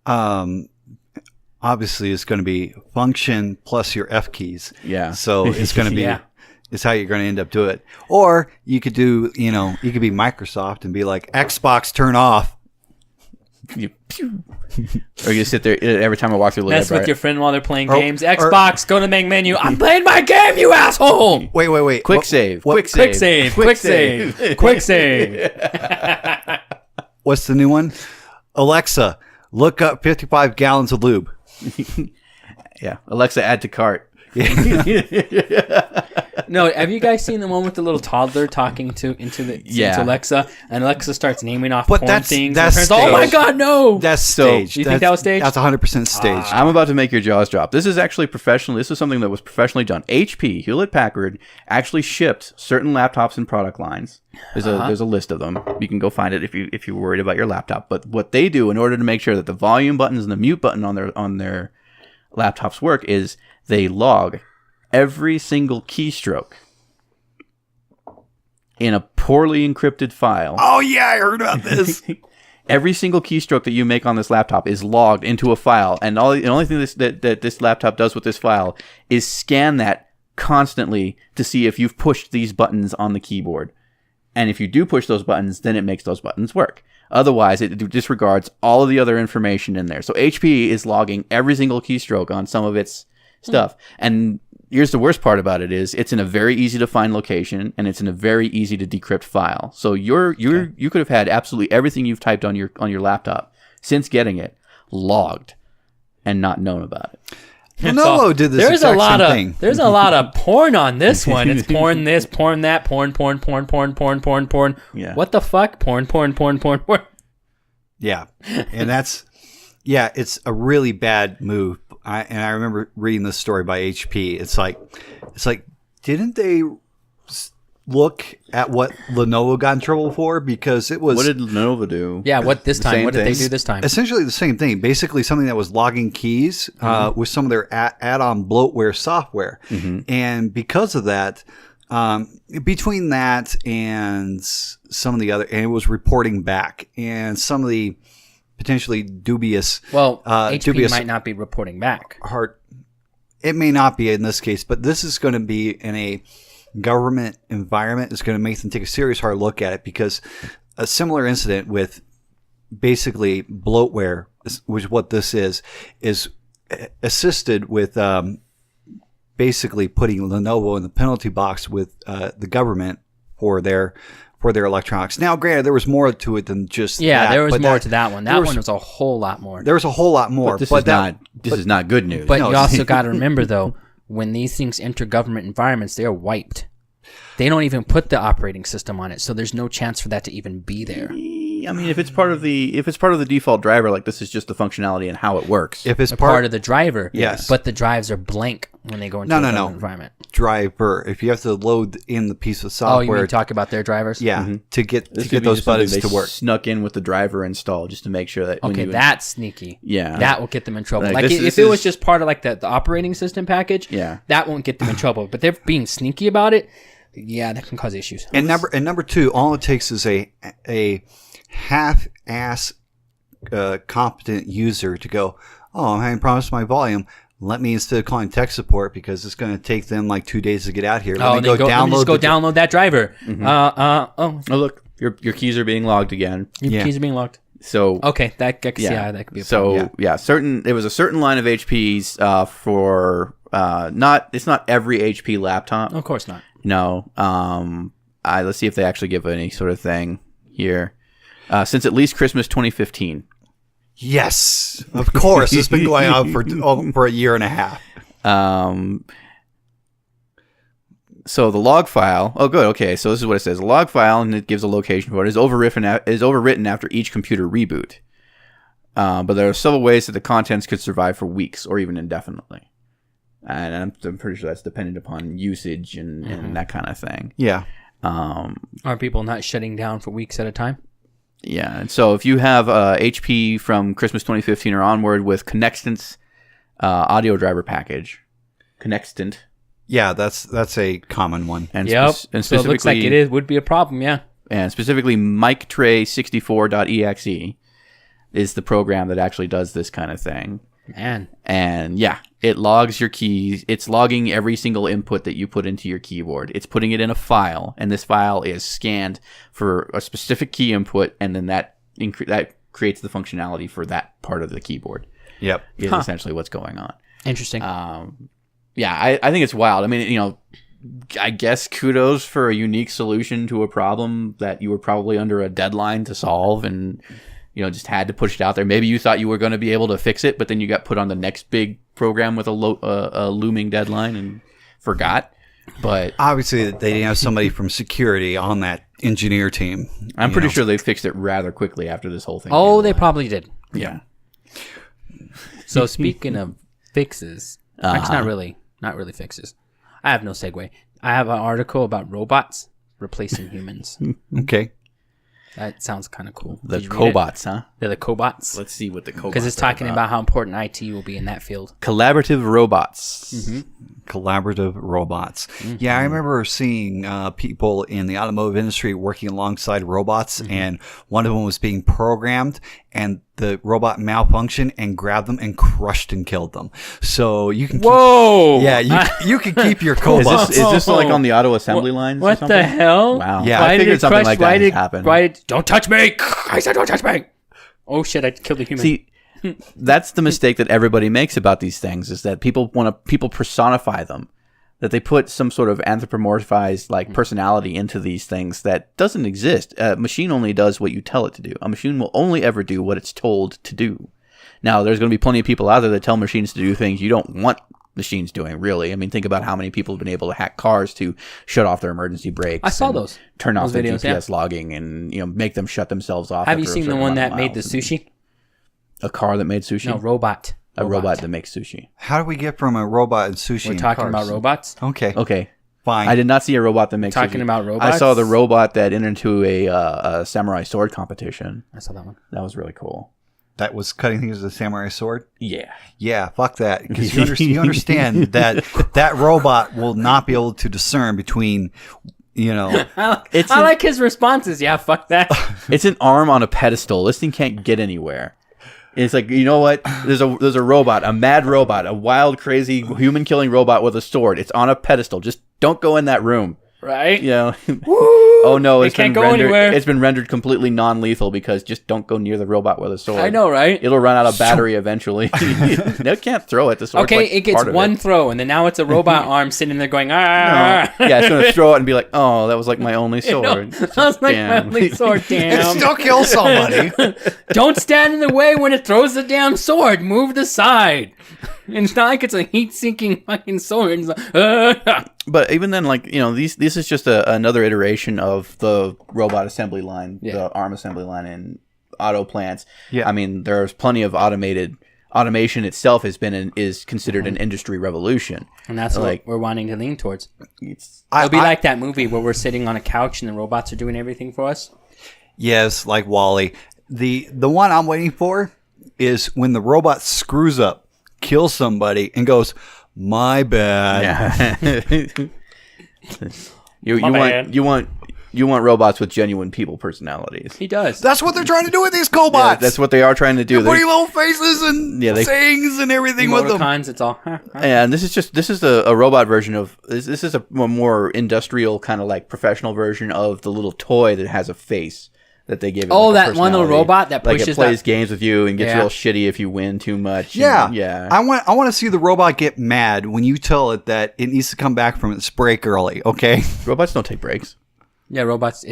Obviously it's going to be function plus your F keys. Yeah. So it's going to be is how you're going to end up doing it. Or you could do, you could be Microsoft and be like, Xbox turn off. Or you sit there every time I walk through the Mess library. with your friend while they're playing games. Xbox, go to the main menu. I'm playing my game, you asshole! Wait. Quick save. Quick save. Quick save. What's the new one? Alexa, look up 55 gallons of lube. Yeah. Alexa, add to cart. No, have you guys seen the one with the little toddler talking into Alexa, and Alexa starts naming off porn things? That's and oh my god, no! That's staged. You think that was staged? That's 100% staged. I'm about to make your jaws drop. This is actually professional. This is something that was professionally done. HP, Hewlett-Packard, actually shipped certain laptops and product lines. There's a list of them. You can go find it if you're worried about your laptop. But what they do in order to make sure that the volume buttons and the mute button on their laptops work is they log every single keystroke in a poorly encrypted file. Oh yeah, I heard about this. Every single keystroke that you make on this laptop is logged into a file, and the only thing that this laptop does with this file is scan that constantly to see if you've pushed these buttons on the keyboard. And if you do push those buttons, then it makes those buttons work. Otherwise, it disregards all of the other information in there. So HP is logging every single keystroke on some of its stuff. And here's the worst part about it is it's in a very easy to find location, and it's in a very easy to decrypt file. So you could have had absolutely everything you've typed on your laptop since getting it logged and not known about it. Lenovo did this exact same thing. There's a lot of porn on this one. It's porn this, porn that, porn. Yeah. What the fuck? Porn. Yeah. And it's a really bad move. I remember reading this story by HP. It's like, didn't they look at what Lenovo got in trouble for? Because it was... What did Lenovo do? Yeah, what this time? What did they do this time? Essentially the same thing. Basically something that was logging keys with some of their add-on bloatware software. Mm-hmm. And because of that, between that and some of the other... And it was reporting back. And some of the potentially dubious... Well, HP might not be reporting back. It may not be in this case, but this is going to be in a government environment. Is going to make them take a serious hard look at it, because a similar incident with basically bloatware, which is what this is assisted with basically putting Lenovo in the penalty box with the government for their electronics. Now, granted, there was more to it than just that. There was more to that one. That one was a whole lot more. There was a whole lot more. But this is not good news. But you also got to remember, though, when these things enter government environments, they are wiped. They don't even put the operating system on it, so there's no chance for that to even be there. I mean, if it's part of the default driver, like this is just the functionality and how it works. If it's part of the driver, yes. But the drives are blank when they go into the environment. Driver. If you have to load in the piece of software. Oh, you mean talk about their drivers? Yeah, to get those buttons to work. Snuck in with the driver install just to make sure that. Okay, that's sneaky. Yeah, that will get them in trouble. Like if it was just part of like the operating system package, that won't get them in trouble. But they're being sneaky about it. Yeah, that can cause issues. And number two, all it takes is a half-ass competent user to go, oh, I'm having problems with my volume. Let me, instead of calling tech support, because it's going to take them like 2 days to get out here. Let me download that driver. Mm-hmm. Oh, look, your keys are being logged again. Your keys are being logged. So okay, that could be a problem. There was a certain line of HPs for it's not every HP laptop. Of course not. No. Let's see if they actually give any sort of thing here. Since at least Christmas 2015. Yes, of course. It's been going on for a year and a half. So the log file. Oh, good. Okay, so this is what it says: a log file, and it gives a location for it. Is overwritten after each computer reboot. But there are several ways that the contents could survive for weeks or even indefinitely. And I'm pretty sure that's dependent upon usage and that kind of thing. Yeah. Are people not shutting down for weeks at a time? Yeah. And so if you have HP from Christmas 2015 or onward with Connextant's audio driver package, Connextant. Yeah, that's a common one. And and so it looks like it would be a problem, yeah. And specifically MicTray64.exe is the program that actually does this kind of thing. Man. And yeah, it logs your keys. It's logging every single input that you put into your keyboard. It's putting it in a file, and this file is scanned for a specific key input, and then that creates the functionality for that part of the keyboard. Yep. Is essentially what's going on. Interesting. Yeah, I think it's wild. I mean, I guess kudos for a unique solution to a problem that you were probably under a deadline to solve, and just had to push it out there. Maybe you thought you were going to be able to fix it, but then you got put on the next big program with a looming deadline and forgot. But obviously, they didn't have somebody from security on that engineer team. I'm pretty sure they fixed it rather quickly after this whole thing. Oh, they probably did. Yeah. So speaking of fixes, actually, not really fixes. I have no segue. I have an article about robots replacing humans. Okay. That sounds kind of cool. The cobots, huh? They're the cobots. Let's see what the cobots Because it's talking about how important IT will be in that field. Collaborative robots. Collaborative robots. Yeah, I remember seeing people in the automotive industry working alongside robots, and one of them was being programmed, and the robot malfunctioned and grabbed them and crushed and killed them. So you can Whoa! You can keep your cobots. Is this like on the auto assembly lines? What or something? the hell? Wow. Yeah, I figured something like that happened. Don't touch me! I said don't touch me! Oh shit, I killed a human. See, that's the mistake that everybody makes about these things, is that people personify them. That they put some sort of anthropomorphized personality into these things that doesn't exist. A machine only does what you tell it to do. A machine will only ever do what it's told to do. Now, there's going to be plenty of people out there that tell machines to do things you don't want machines doing, really. I mean, think about how many people have been able to hack cars to shut off their emergency brakes. I saw those. Turn off their videos, GPS logging and make them shut themselves off. Have you seen the one that made the sushi? A car that made sushi? No, robot. A robot that makes sushi. How do we get from a robot and sushi? We're talking about robots. Okay. Fine. I did not see a robot that makes Talking sushi. about robots? I saw the robot that entered into a samurai sword competition. I saw that one. That was really cool. That was cutting things with a samurai sword? Yeah. Yeah, fuck that. Because you understand that robot will not be able to discern between, I like his responses. Yeah, fuck that. It's an arm on a pedestal. This thing can't get anywhere. It's like, you know what? There's a robot, a mad robot, a wild, crazy, human-killing robot with a sword. It's on a pedestal. Just don't go in that room. Right? Oh no, It can't go anywhere. It's been rendered completely non-lethal because just don't go near the robot with a sword. I know, right? It'll run out of battery eventually. They can't throw it. The sword's Okay, it gets one throw, and then now it's a robot arm sitting there going, ah. Yeah, it's going to throw it and be like, oh, that was like my only sword. That was like my only sword, damn. It still kills somebody. Don't stand in the way when it throws the damn sword. Move the side. And it's not like it's a heat-sinking fucking sword. It's like, But even then, this is just another iteration of the robot assembly line, the arm assembly line in auto plants. Yeah. I mean, there's plenty of automation itself is considered an industry revolution. And that's what we're wanting to lean towards. It'll be like that movie where we're sitting on a couch and the robots are doing everything for us. Yes, like WALL-E. The one I'm waiting for is when the robot screws up, kills somebody, and goes, my bad. Yeah. You want robots with genuine people personalities. He does. That's what they're trying to do with these cobots. Yeah, that's what they are trying to do. They're putting little faces and sayings and everything with them. It's all. And this is a robot version of this is a more industrial kind of like professional version of the little toy that has a face. That they give it. Oh, that one little robot that pushes. Like it plays games with you and gets real shitty if you win too much. Yeah, yeah. I want to see the robot get mad when you tell it that it needs to come back from its break early. Okay. Robots don't take breaks. Yeah, robots.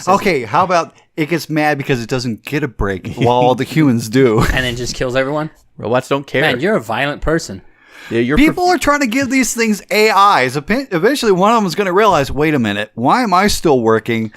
Okay, how about it gets mad because it doesn't get a break while all the humans do, and then just kills everyone? Robots don't care. Man, you're a violent person. Yeah, people are trying to give these things AIs. Eventually, one of them is going to realize, wait a minute, why am I still working?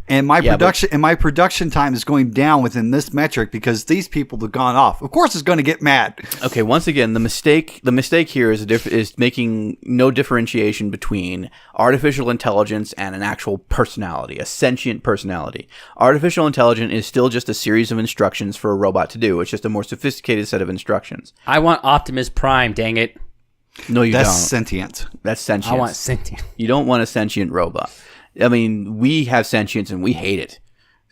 And my production time is going down within this metric because these people have gone off. Of course, it's going to get mad. Okay, once again, the mistake here is making no differentiation between artificial intelligence and an actual personality, a sentient personality. Artificial intelligence is still just a series of instructions for a robot to do. It's just a more sophisticated set of instructions. I want Optimus Prime. Dang it! No, you don't. That's sentient. That's sentient. I want sentient. You don't want a sentient robot. I mean, we have sentience and we hate it.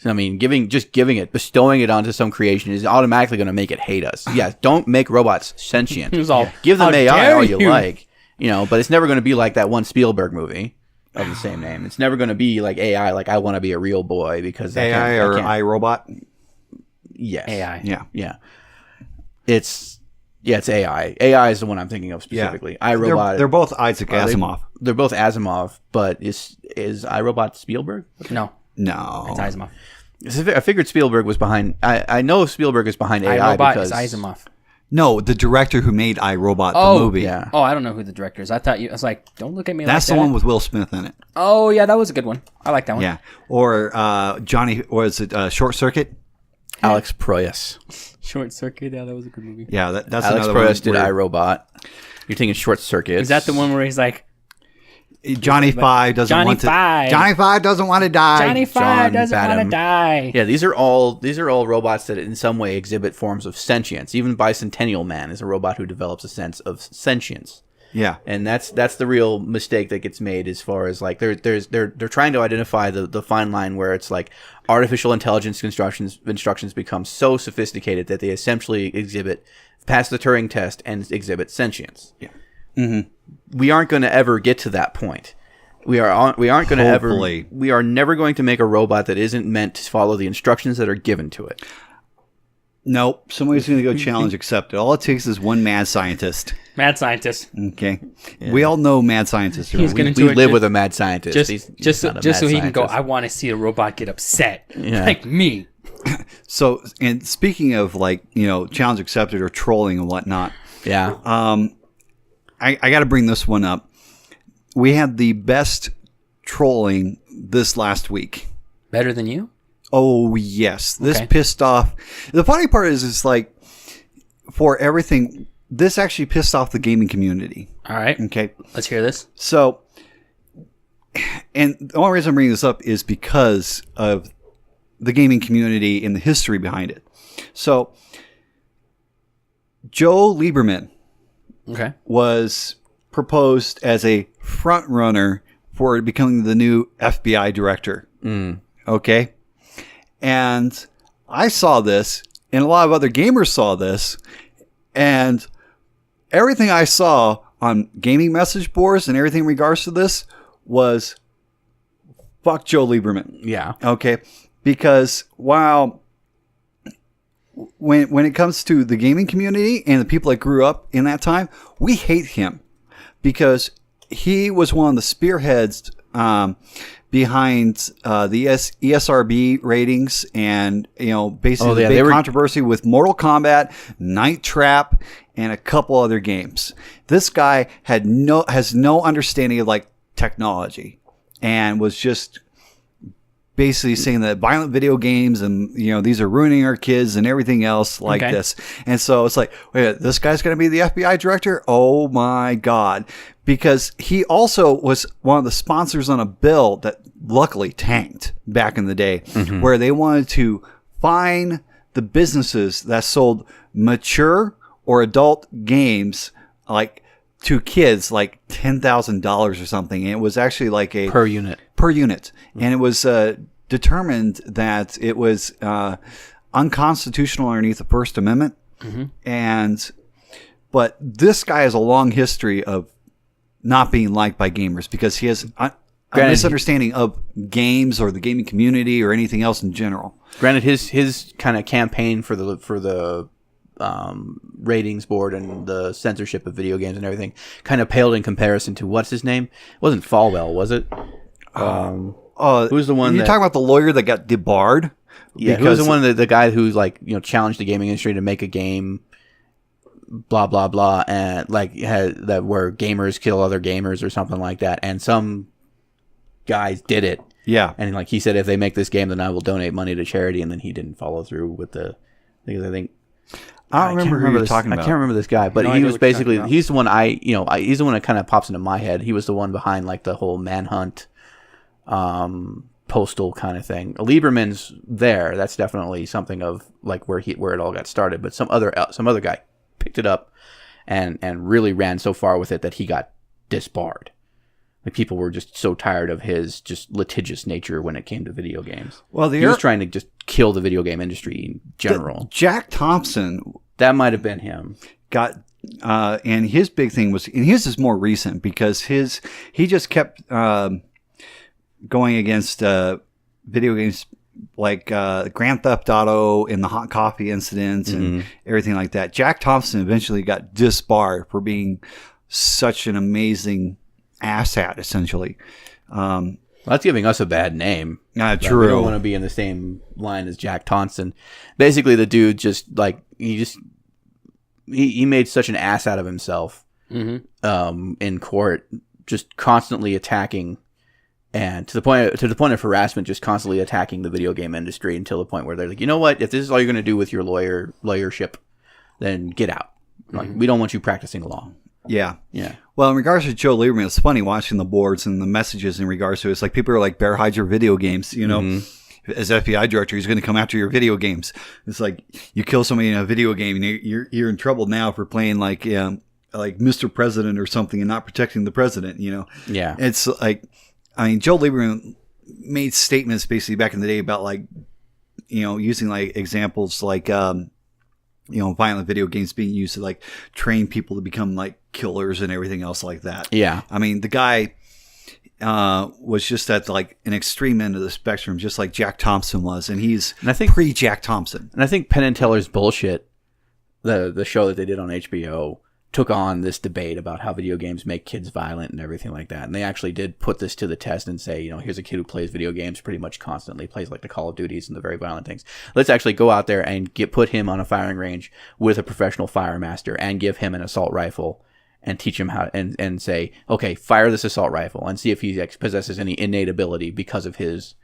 I mean, bestowing it onto some creation is automatically going to make it hate us. Yeah, don't make robots sentient. Give them AI all you like, but it's never going to be like that one Spielberg movie of the same name. It's never going to be like AI, like I want to be a real boy because AI or iRobot. Yes. AI. Yeah. It's AI. AI is the one I'm thinking of specifically. iRobot. They're both Isaac Asimov. They're both Asimov, but is iRobot Spielberg? No. No. It's Asimov. I figured Spielberg was behind. I know Spielberg is behind AI iRobot because is Asimov. No, the director who made iRobot, the movie. Yeah. Oh, I don't know who the director is. I was like, don't look at me That's like that. the one with Will Smith in it. Oh, yeah, that was a good one. I like that one. Yeah. Or Short Circuit? Alex Proyas. Short Circuit, yeah, that was a good movie. Yeah, that's Alex another one. Proyas did iRobot. You're thinking Short Circuit. Is that the one where he's like, Johnny Five doesn't want to. Johnny Five doesn't want to die. Johnny Five doesn't want to Badham. die. Yeah, these are all robots that in some way exhibit forms of sentience. Even Bicentennial Man is a robot who develops a sense of sentience. Yeah. And that's the real mistake that gets made as far as like they're trying to identify the fine line where it's like artificial intelligence instructions become so sophisticated that they essentially pass the Turing test and exhibit sentience. Yeah. Mm-hmm. We aren't going to ever get to that point. We aren't going to ever. We are never going to make a robot that isn't meant to follow the instructions that are given to it. Nope. Somebody's going to go challenge accepted. All it takes is one mad scientist. Mad scientist. Okay. Yeah. We all know mad scientists. He's going to we live with a mad scientist. Just so he can go, I want to see a robot get upset. Yeah. Like me. So, and speaking of challenge accepted or trolling and whatnot. Yeah. I got to bring this one up. We had the best trolling this last week. Better than you? Oh, yes. This pissed off. The funny part is it's like, for everything, this actually pissed off the gaming community. All right. Okay. Let's hear this. So, and the only reason I'm bringing this up is because of the gaming community and the history behind it. So, Joe Lieberman was proposed as a front runner for becoming the new FBI director. Okay. And I saw this, and a lot of other gamers saw this, and everything I saw on gaming message boards and everything in regards to this was fuck Joe Lieberman. Yeah. Okay. Because while when it comes to the gaming community and the people that grew up in that time, we hate him because he was one of the spearheads behind the ESRB ratings and basically the big controversy with Mortal Kombat, Night Trap, and a couple other games. This guy has no understanding of like technology and was just basically saying that violent video games and these are ruining our kids and everything else like this. And so it's like, wait, this guy's going to be the FBI director? Oh my God. Because he also was one of the sponsors on a bill that luckily tanked back in the day, where they wanted to fine the businesses that sold mature or adult games like to kids like $10,000 or something. And it was actually like a per unit. And it was determined that it was unconstitutional underneath the First Amendment. But this guy has a long history of not being liked by gamers because he has a misunderstanding of games or the gaming community or anything else in general. Granted, his kind of campaign for the ratings board and the censorship of video games and everything kind of paled in comparison to what's his name? It wasn't Falwell, was it? Who's the one? You're talking about the lawyer that got debarred? Yeah, who's the one the guy who challenged the gaming industry to make a game, blah blah blah, and had that where gamers kill other gamers or something like that, and some guys did it. Yeah, and he said if they make this game, then I will donate money to charity, and then he didn't follow through with because I think. I don't remember who you're talking about. I can't remember this guy, but he was basically he's the one he's the one that kind of pops into my head. He was the one behind the whole manhunt, postal kind of thing. Lieberman's there. That's definitely something of where it all got started. But some other guy picked it up and really ran so far with it that he got disbarred. Like people were just so tired of his just litigious nature when it came to video games. Well, he was trying to just kill the video game industry in general. Jack Thompson, that might have been him. Got and his big thing was, and his is more recent because he just kept going against video games like Grand Theft Auto and the hot coffee incidents and everything like that. Jack Thompson eventually got disbarred for being such an amazing asshat, essentially. Well, that's giving us a bad name. True. We don't want to be in the same line as Jack Thompson. Basically, the dude just like he made such an ass out of himself in court, just constantly attacking, and to the point of harassment, just constantly attacking the video game industry until the point where they're like, you know what? If this is all you're going to do with your lawyership, then get out. Like, we don't want you practicing law. Yeah. Yeah. Well, in regards to Joe Lieberman, it's funny watching the boards and the messages in regards to it. It's like people are like, bear hide your video games, you know. As FBI director, he's going to come after your video games. It's like you kill somebody in a video game and you're in trouble now for playing like Mr. President or something and not protecting the president, you know. Yeah. It's like, I mean, Joe Lieberman made statements basically back in the day about like, you know, using like examples like, you know, violent video games being used to like train people to become like killers and everything else like that. Yeah. I mean, the guy was just at like an extreme end of the spectrum, just like Jack Thompson was. And I think pre-Jack Thompson. And I think Penn and Teller's Bullshit, the show that they did on HBO, took on this debate about how video games make kids violent and everything like that. And they actually did put this to the test and say, you know, here's a kid who plays video games pretty much constantly, plays like the Call of Duties and the very violent things. Let's actually go out there and put him on a firing range with a professional fire master and give him an assault rifle and teach him how and say, okay, fire this assault rifle and see if he possesses any innate ability because of his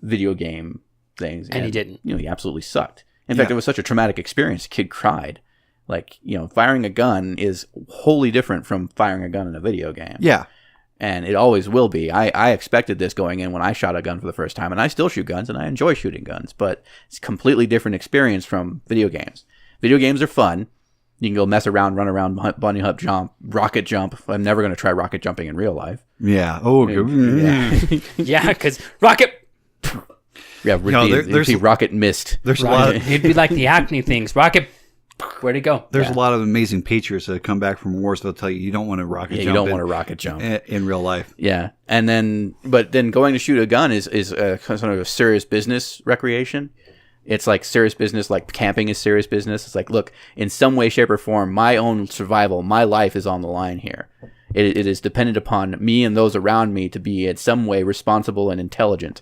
video game things. And he didn't. You know, he absolutely sucked. In fact, it was such a traumatic experience. The kid cried. Like, you know, firing a gun is wholly different from firing a gun in a video game. Yeah. And it always will be. I expected this going in when I shot a gun for the first time, and I still shoot guns, and I enjoy shooting guns, but it's a completely different experience from video games. Video games are fun. You can go mess around, run around, bunny hop, jump, rocket jump. I'm never going to try rocket jumping in real life. Yeah. Oh, yeah. Yeah, because rocket... Yeah, there's rocket missed. There's a lot of... It'd be like the Acme things. Rocket... Where'd it go? There's a lot of amazing patriots that come back from wars that'll tell you don't want to rocket jump. You don't want to rocket jump in real life. Yeah, and then going to shoot a gun is sort of a serious business recreation. It's like serious business, like camping is serious business. It's like, look, in some way, shape, or form, my own survival, my life is on the line here. It is dependent upon me and those around me to be in some way responsible and intelligent.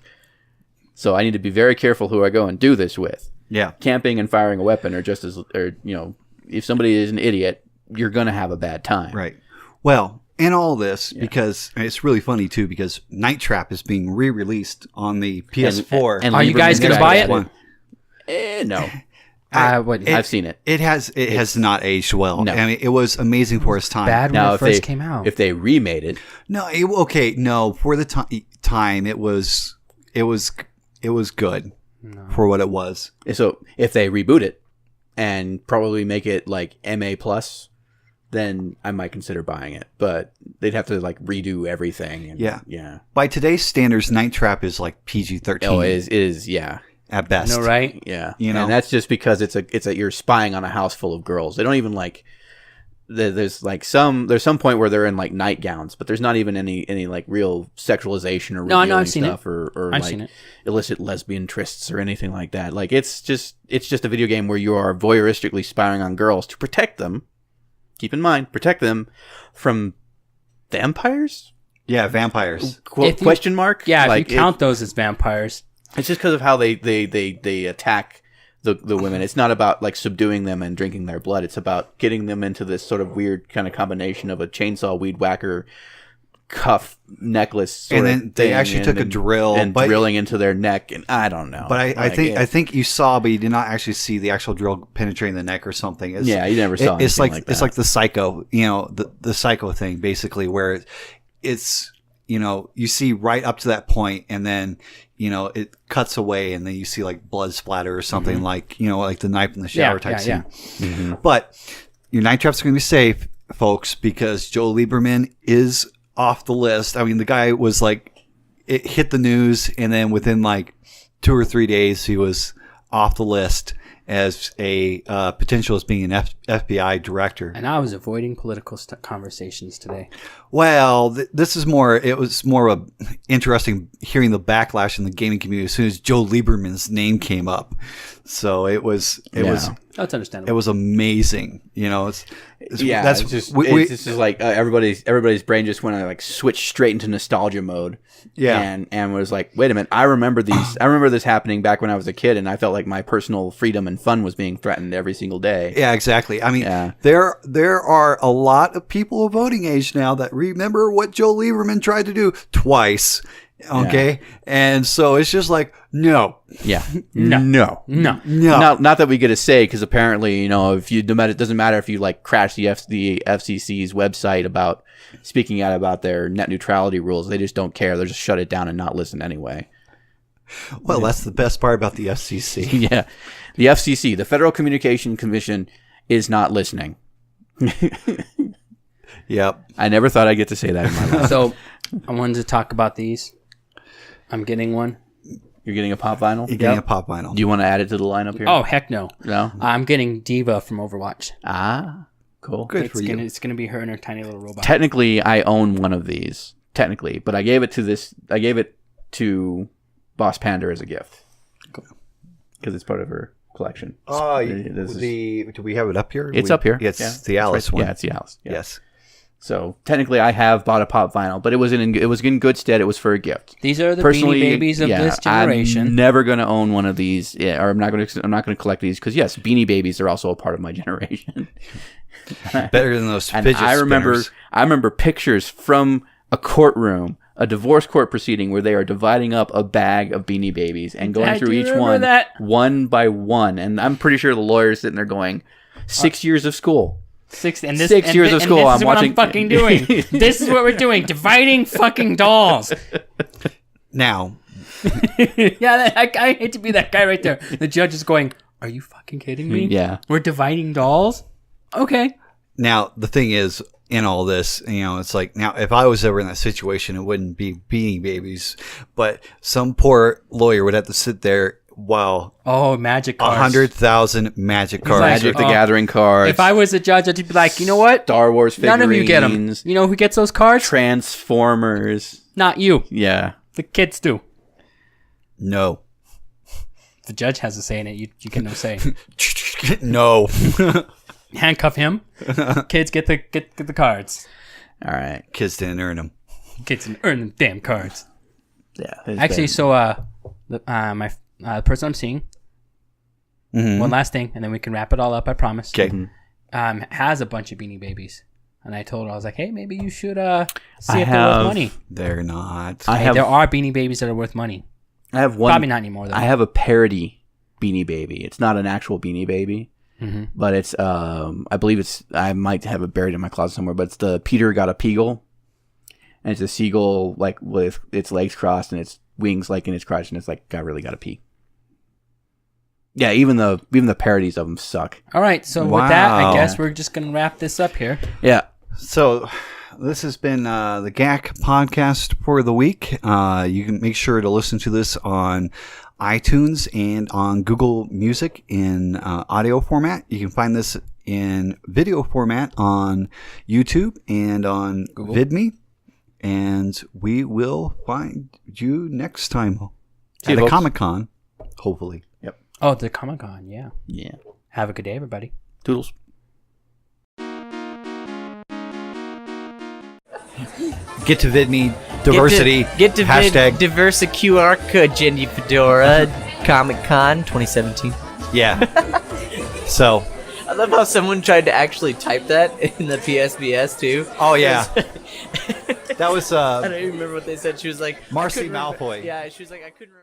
So I need to be very careful who I go and do this with. Yeah, camping and firing a weapon are just as, or you know, if somebody is an idiot, you're gonna have a bad time. Right. Well, in all this, because it's really funny too, because Night Trap is being re-released on the PS4. And are you guys gonna buy it? No. I've seen it. It has not aged well. No. I mean, it was amazing for its time. Bad when it first came out. If they remade it, no, for the time it was good. No. For what it was. So if they reboot it and probably make it like MA+, then I might consider buying it. But they'd have to like redo everything. And, yeah. By today's standards, Night Trap is like PG-13. Oh, it is, yeah. At best. No, right? Yeah. You know? And that's just because you're spying on a house full of girls. They don't even like... There's some point where they're in like nightgowns, but there's not even any like real sexualization or revealing stuff or I've like seen it. Illicit lesbian trysts or anything like that. Like it's just a video game where you are voyeuristically spying on girls to protect them. Keep in mind, protect them from vampires. Yeah, vampires. Question mark. Yeah, like, if you count those as vampires, it's just because of how they attack. The women. It's not about like subduing them and drinking their blood. It's about getting them into this sort of weird kind of combination of a chainsaw, weed whacker, cuff necklace, and then they actually took a drill and drilling into their neck. And I don't know. But I think you saw, but you did not actually see the actual drill penetrating the neck or something. You never saw. It's like that. It's like the Psycho, you know, the Psycho thing basically, where it's, you know, you see right up to that point, and then, you know, it cuts away, and then you see like blood splatter or something, like, you know, like the knife in the shower type scene. Mm-hmm. But your Night Trap's going to be safe, folks, because Joe Lieberman is off the list. I mean, the guy was like, it hit the news, and then within like 2 or 3 days, he was off the list as a potential as being an FBI director. And I was avoiding political conversations today. Well, this is more. It was more of a interesting hearing the backlash in the gaming community as soon as Joe Lieberman's name came up. So it was. That's understandable. It was amazing. You know, it's just like everybody's brain just went like switched straight into nostalgia mode. Yeah, and was like, wait a minute, I remember these. I remember this happening back when I was a kid, and I felt like my personal freedom and fun was being threatened every single day. Yeah, exactly. I mean, there are a lot of people of voting age now that remember what Joe Lieberman tried to do twice. Okay. Yeah. And so it's just like, no. Yeah. No. Not that we get a say, because apparently, you know, if you, no matter, it doesn't matter if you like crash the FCC's website about speaking out about their net neutrality rules. They just don't care. They'll just shut it down and not listen anyway. Well, that's the best part about the FCC. Yeah. The FCC, the Federal Communication Commission, is not listening. Yep. I never thought I'd get to say that in my life. So I wanted to talk about these. I'm getting one. You're getting a pop vinyl? You're getting a pop vinyl. Do you want to add it to the lineup here? Oh, heck no. No? I'm getting Diva from Overwatch. Ah, cool. Good for you. It's going to be her and her tiny little robot. Technically, I own one of these. Technically. But I gave it to Boss Panda as a gift. Because it's part of her collection. Oh, do we have it up here? It's up here. It's the Alice one. Yeah, it's the Alice. Yeah. Yes. So technically, I have bought a pop vinyl, but it was in good stead. It was for a gift. These are the Beanie Babies of this generation. I'm never going to own one of these, or I'm not going to collect these because yes, Beanie Babies are also a part of my generation. Better than those fidget spinners. I remember pictures from a courtroom, a divorce court proceeding, where they are dividing up a bag of Beanie Babies and going through each one by one. And I'm pretty sure the lawyer's sitting there going, 6 years of school. 6 years of school. I'm watching. What I'm fucking doing. This is what we're doing. Dividing fucking dolls. Now. Yeah, I hate to be that guy right there. The judge is going, "Are you fucking kidding me? Yeah. We're dividing dolls? Okay." Now, the thing is, in all this, you know, it's like, now, if I was ever in that situation, it wouldn't be Beanie Babies, but some poor lawyer would have to sit there while magic cards. 100,000 magic cards. Magic the Gathering cards. If I was a judge, I'd be like, you know what? Star Wars figurines. None of you get them. You know who gets those cards? Transformers. Not you. Yeah. The kids do. No. The judge has a say in it. You get no say. No. Handcuff him. Kids get the cards. All right. Kids didn't earn them. Kids didn't earn them damn cards. Yeah. Actually, so my the person I'm seeing, one last thing, and then we can wrap it all up. I promise. Okay. Has a bunch of Beanie Babies, and I told her, I was like, hey, maybe you should see if they're worth money. They're not. There are Beanie Babies that are worth money. I have one. Probably not anymore though. I have a parody Beanie Baby. It's not an actual Beanie Baby. But it's I believe I might have it buried in my closet somewhere, but it's the Peter Got a Peagle, and it's a seagull like with its legs crossed and its wings like in its crotch, and it's like, I really gotta pee. Yeah, even the parodies of them suck. All right, so with that, I guess we're just gonna wrap this up here. Yeah. So this has been the GACC podcast for the week. You can make sure to listen to this on iTunes and on Google Music in audio format. You can find this in video format on YouTube and on Google. VidMe. And we will find you next time at a Comic-Con, hopefully. Yep. Oh, the Comic-Con, yeah. Yeah. Have a good day, everybody. Toodles. Get to VidMe, diversity, get to hashtag. Diversa QR code, Jenny Fedora, Comic-Con 2017. Yeah. So. I love how someone tried to actually type that in the PSBS too. Oh, yeah. That was I don't even remember what they said. She was like, Marcy Malfoy. Yeah, she was like, I couldn't remember.